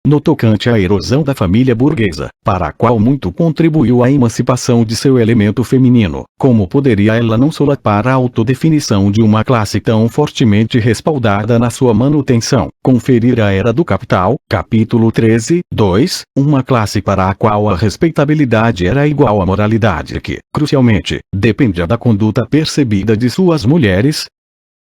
no tocante à erosão da família burguesa, para a qual muito contribuiu a emancipação de seu elemento feminino. Como poderia ela não solapar a autodefinição de uma classe tão fortemente respaldada na sua manutenção? Conferir a Era do Capital, capítulo 13, 2, uma classe para a qual a respeitabilidade era igual à moralidade que, crucialmente, dependia da conduta percebida de suas mulheres,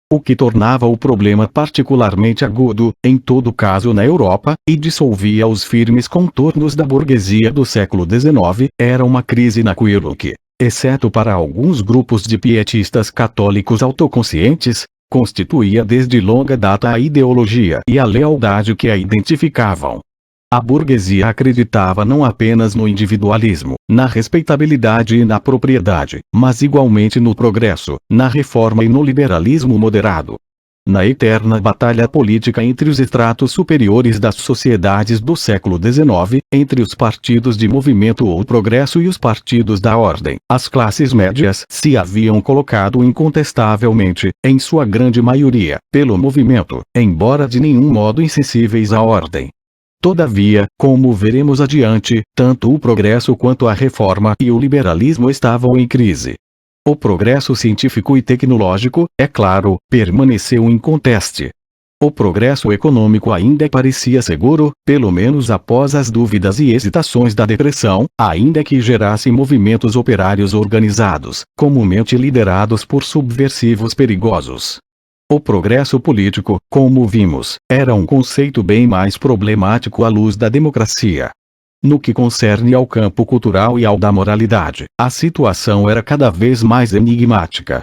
o que tornava o problema particularmente agudo, em todo caso na Europa, e dissolvia os firmes contornos da burguesia do século XIX, era uma crise naquilo que, exceto para alguns grupos de pietistas católicos autoconscientes, constituía desde longa data a ideologia e a lealdade que a identificavam. A burguesia acreditava não apenas no individualismo, na respeitabilidade e na propriedade, mas igualmente no progresso, na reforma e no liberalismo moderado. Na eterna batalha política entre os estratos superiores das sociedades do século XIX, entre os partidos de movimento ou progresso e os partidos da ordem, as classes médias se haviam colocado incontestavelmente, em sua grande maioria, pelo movimento, embora de nenhum modo insensíveis à ordem. Todavia, como veremos adiante, tanto o progresso quanto a reforma e o liberalismo estavam em crise. O progresso científico e tecnológico, é claro, permaneceu inconteste. O progresso econômico ainda parecia seguro, pelo menos após as dúvidas e hesitações da Depressão, ainda que gerasse movimentos operários organizados, comumente liderados por subversivos perigosos. O progresso político, como vimos, era um conceito bem mais problemático à luz da democracia. No que concerne ao campo cultural e ao da moralidade, a situação era cada vez mais enigmática.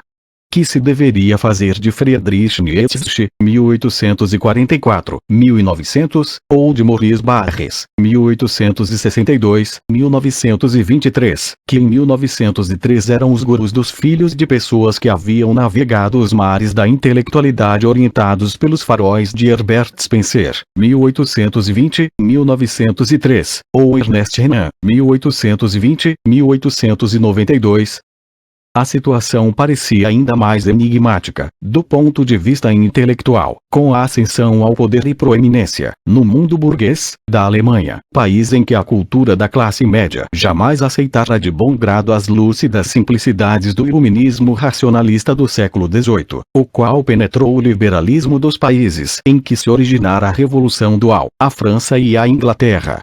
Que se deveria fazer de Friedrich Nietzsche, 1844, 1900, ou de Maurice Barrès, 1862, 1923, que em 1903 eram os gurus dos filhos de pessoas que haviam navegado os mares da intelectualidade orientados pelos faróis de Herbert Spencer, 1820, 1903, ou Ernest Renan, 1820, 1892, a situação parecia ainda mais enigmática, do ponto de vista intelectual, com a ascensão ao poder e proeminência, no mundo burguês, da Alemanha, país em que a cultura da classe média jamais aceitara de bom grado as lúcidas simplicidades do iluminismo racionalista do século XVIII, o qual penetrou o liberalismo dos países em que se originara a Revolução Dual, a França e a Inglaterra.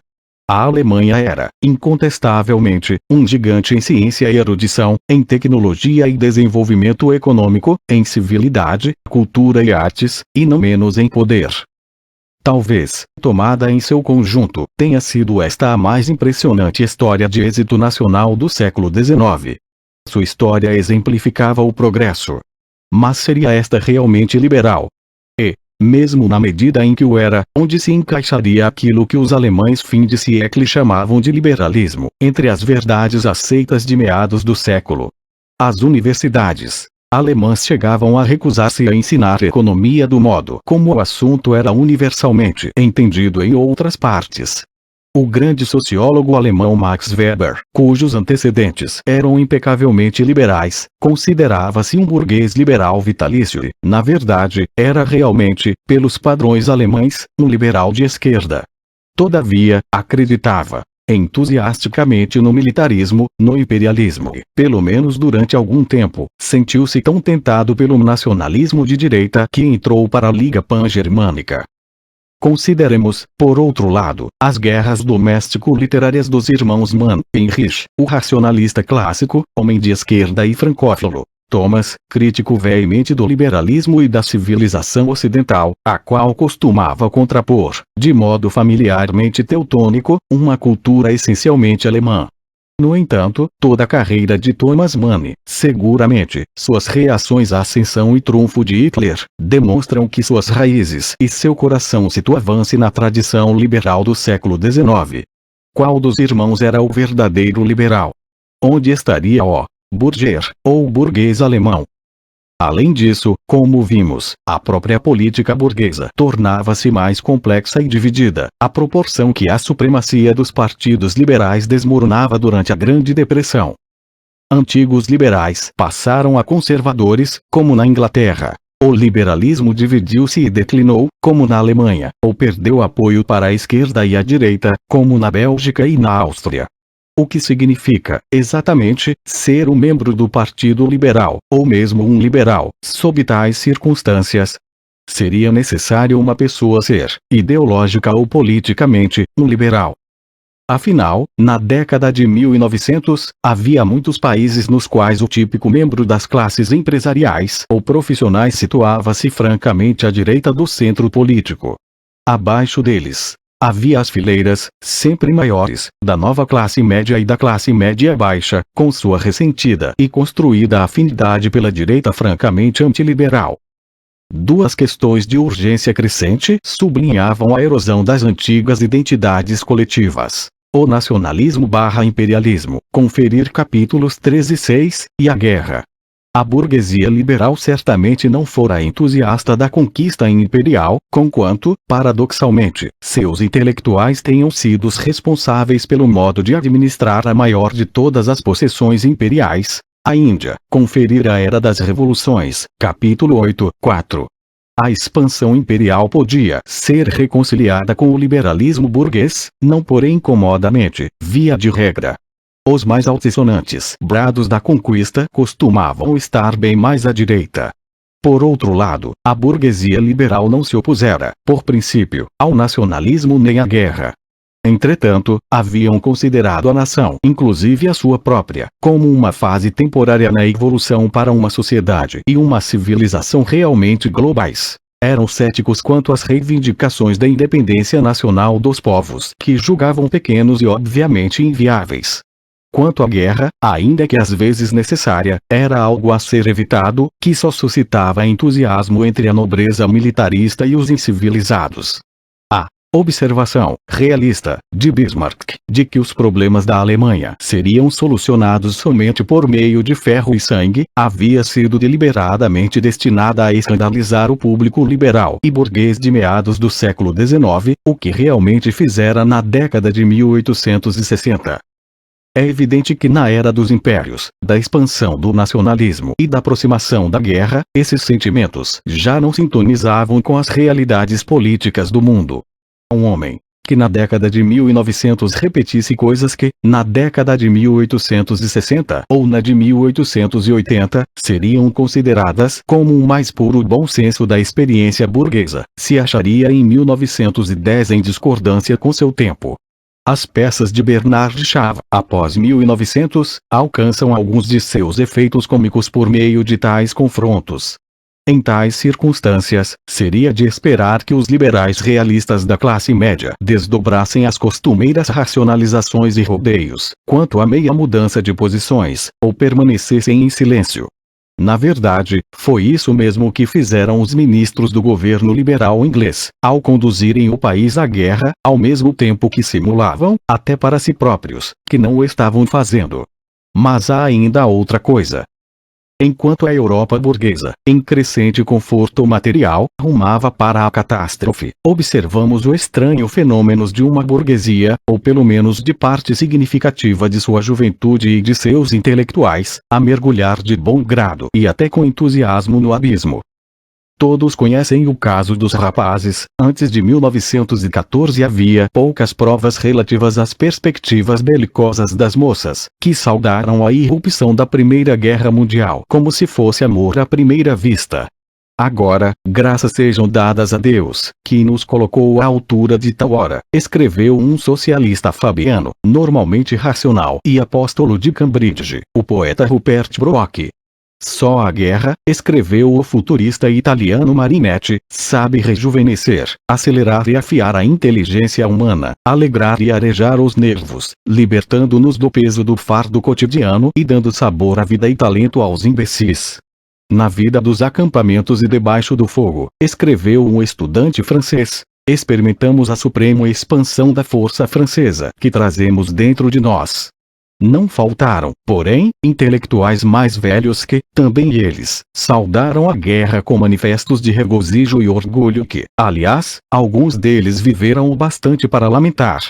A Alemanha era, incontestavelmente, um gigante em ciência e erudição, em tecnologia e desenvolvimento econômico, em civilidade, cultura e artes, e não menos em poder. Talvez, tomada em seu conjunto, tenha sido esta a mais impressionante história de êxito nacional do século XIX. Sua história exemplificava o progresso. Mas seria esta realmente liberal? Mesmo na medida em que o era, onde se encaixaria aquilo que os alemães fim de século chamavam de liberalismo, entre as verdades aceitas de meados do século. As universidades alemãs chegavam a recusar-se a ensinar economia do modo como o assunto era universalmente entendido em outras partes. O grande sociólogo alemão Max Weber, cujos antecedentes eram impecavelmente liberais, considerava-se um burguês liberal vitalício e, na verdade, era realmente, pelos padrões alemães, um liberal de esquerda. Todavia, acreditava entusiasticamente no militarismo, no imperialismo e, pelo menos durante algum tempo, sentiu-se tão tentado pelo nacionalismo de direita que entrou para a Liga Pan-Germânica. Consideremos, por outro lado, as guerras doméstico-literárias dos irmãos Mann, Heinrich, o racionalista clássico, homem de esquerda e francófilo. Thomas, crítico veemente do liberalismo e da civilização ocidental, a qual costumava contrapor, de modo familiarmente teutônico, uma cultura essencialmente alemã. No entanto, toda a carreira de Thomas Mann, seguramente, suas reações à ascensão e triunfo de Hitler, demonstram que suas raízes e seu coração situavam-se na tradição liberal do século XIX. Qual dos irmãos era o verdadeiro liberal? Onde estaria o burguês, ou burguês alemão? Além disso, como vimos, a própria política burguesa tornava-se mais complexa e dividida, à proporção que a supremacia dos partidos liberais desmoronava durante a Grande Depressão. Antigos liberais passaram a conservadores, como na Inglaterra. O liberalismo dividiu-se e declinou, como na Alemanha, ou perdeu apoio para a esquerda e a direita, como na Bélgica e na Áustria. O que significa, exatamente, ser um membro do Partido Liberal, ou mesmo um liberal, sob tais circunstâncias? Seria necessário uma pessoa ser, ideológica ou politicamente, um liberal. Afinal, na década de 1900, havia muitos países nos quais o típico membro das classes empresariais ou profissionais situava-se francamente à direita do centro político. Abaixo deles, havia as fileiras, sempre maiores, da nova classe média e da classe média baixa, com sua ressentida e construída afinidade pela direita francamente antiliberal. Duas questões de urgência crescente sublinhavam a erosão das antigas identidades coletivas. O nacionalismo/imperialismo, conferir capítulos 13 e 6, e a guerra. A burguesia liberal certamente não fora entusiasta da conquista imperial, conquanto, paradoxalmente, seus intelectuais tenham sido os responsáveis pelo modo de administrar a maior de todas as possessões imperiais, a Índia. Conferir a Era das Revoluções, capítulo 8, 4. A expansão imperial podia ser reconciliada com o liberalismo burguês, não porém comodamente, via de regra. Os mais altissonantes brados da conquista costumavam estar bem mais à direita. Por outro lado, a burguesia liberal não se opusera, por princípio, ao nacionalismo nem à guerra. Entretanto, haviam considerado a nação, inclusive a sua própria, como uma fase temporária na evolução para uma sociedade e uma civilização realmente globais. Eram céticos quanto às reivindicações da independência nacional dos povos, que julgavam pequenos e obviamente inviáveis. Quanto à guerra, ainda que às vezes necessária, era algo a ser evitado, que só suscitava entusiasmo entre a nobreza militarista e os incivilizados. Observação realista de Bismarck de que os problemas da Alemanha seriam solucionados somente por meio de ferro e sangue havia sido deliberadamente destinada a escandalizar o público liberal e burguês de meados do século XIX, o que realmente fizera na década de 1860. É evidente que na era dos impérios, da expansão do nacionalismo e da aproximação da guerra, esses sentimentos já não sintonizavam com as realidades políticas do mundo. Um homem que na década de 1900 repetisse coisas que, na década de 1860 ou na de 1880, seriam consideradas como o mais puro bom senso da experiência burguesa, se acharia em 1910 em discordância com seu tempo. As peças de Bernard Shaw, após 1900, alcançam alguns de seus efeitos cômicos por meio de tais confrontos. Em tais circunstâncias, seria de esperar que os liberais realistas da classe média desdobrassem as costumeiras racionalizações e rodeios, quanto à meia mudança de posições, ou permanecessem em silêncio. Na verdade, foi isso mesmo que fizeram os ministros do governo liberal inglês, ao conduzirem o país à guerra, ao mesmo tempo que simulavam, até para si próprios, que não o estavam fazendo. Mas há ainda outra coisa. Enquanto a Europa burguesa, em crescente conforto material, rumava para a catástrofe, observamos o estranho fenômeno de uma burguesia, ou pelo menos de parte significativa de sua juventude e de seus intelectuais, a mergulhar de bom grado e até com entusiasmo no abismo. Todos conhecem o caso dos rapazes. Antes de 1914 havia poucas provas relativas às perspectivas belicosas das moças, que saudaram a irrupção da Primeira Guerra Mundial como se fosse amor à primeira vista. Agora, graças sejam dadas a Deus, que nos colocou à altura de tal hora, escreveu um socialista fabiano, normalmente racional e apóstolo de Cambridge, o poeta Rupert Brooke. Só a guerra, escreveu o futurista italiano Marinetti, sabe rejuvenescer, acelerar e afiar a inteligência humana, alegrar e arejar os nervos, libertando-nos do peso do fardo cotidiano e dando sabor à vida e talento aos imbecis. Na vida dos acampamentos e debaixo do fogo, escreveu um estudante francês, experimentamos a suprema expansão da força francesa que trazemos dentro de nós. Não faltaram, porém, intelectuais mais velhos que, também eles, saudaram a guerra com manifestos de regozijo e orgulho que, aliás, alguns deles viveram o bastante para lamentar.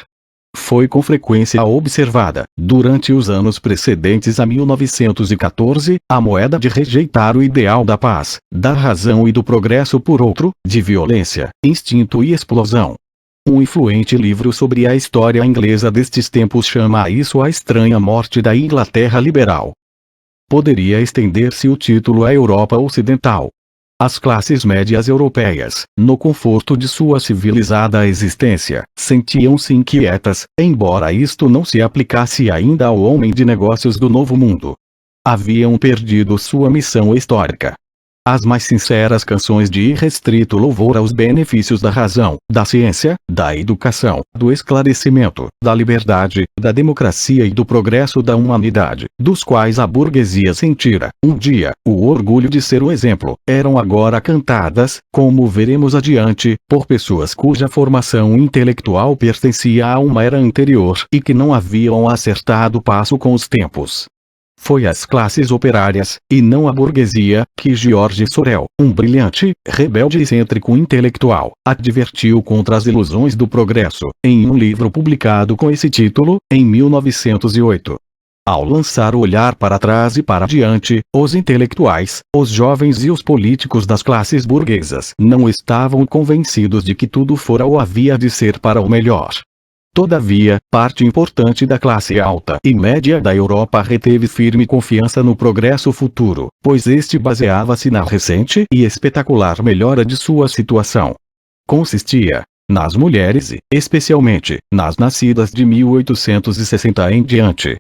foi com frequência observada, durante os anos precedentes a 1914, a moeda de rejeitar o ideal da paz, da razão e do progresso por outro, de violência, instinto e explosão. Um influente livro sobre a história inglesa destes tempos chama a isso a estranha morte da Inglaterra liberal. Poderia estender-se o título à Europa Ocidental. As classes médias europeias, no conforto de sua civilizada existência, sentiam-se inquietas, embora isto não se aplicasse ainda ao homem de negócios do Novo Mundo. Haviam perdido sua missão histórica. As mais sinceras canções de irrestrito louvor aos benefícios da razão, da ciência, da educação, do esclarecimento, da liberdade, da democracia e do progresso da humanidade, dos quais a burguesia sentira, um dia, o orgulho de ser o exemplo, eram agora cantadas, como veremos adiante, por pessoas cuja formação intelectual pertencia a uma era anterior e que não haviam acertado passo com os tempos. Foi às classes operárias, e não à burguesia, que George Sorel, um brilhante, rebelde e excêntrico intelectual, advertiu contra as ilusões do progresso, em um livro publicado com esse título, em 1908. Ao lançar o olhar para trás e para diante, os intelectuais, os jovens e os políticos das classes burguesas não estavam convencidos de que tudo fora ou havia de ser para o melhor. Todavia, parte importante da classe alta e média da Europa reteve firme confiança no progresso futuro, pois este baseava-se na recente e espetacular melhora de sua situação. Consistia, nas mulheres e, especialmente, nas nascidas de 1860 em diante,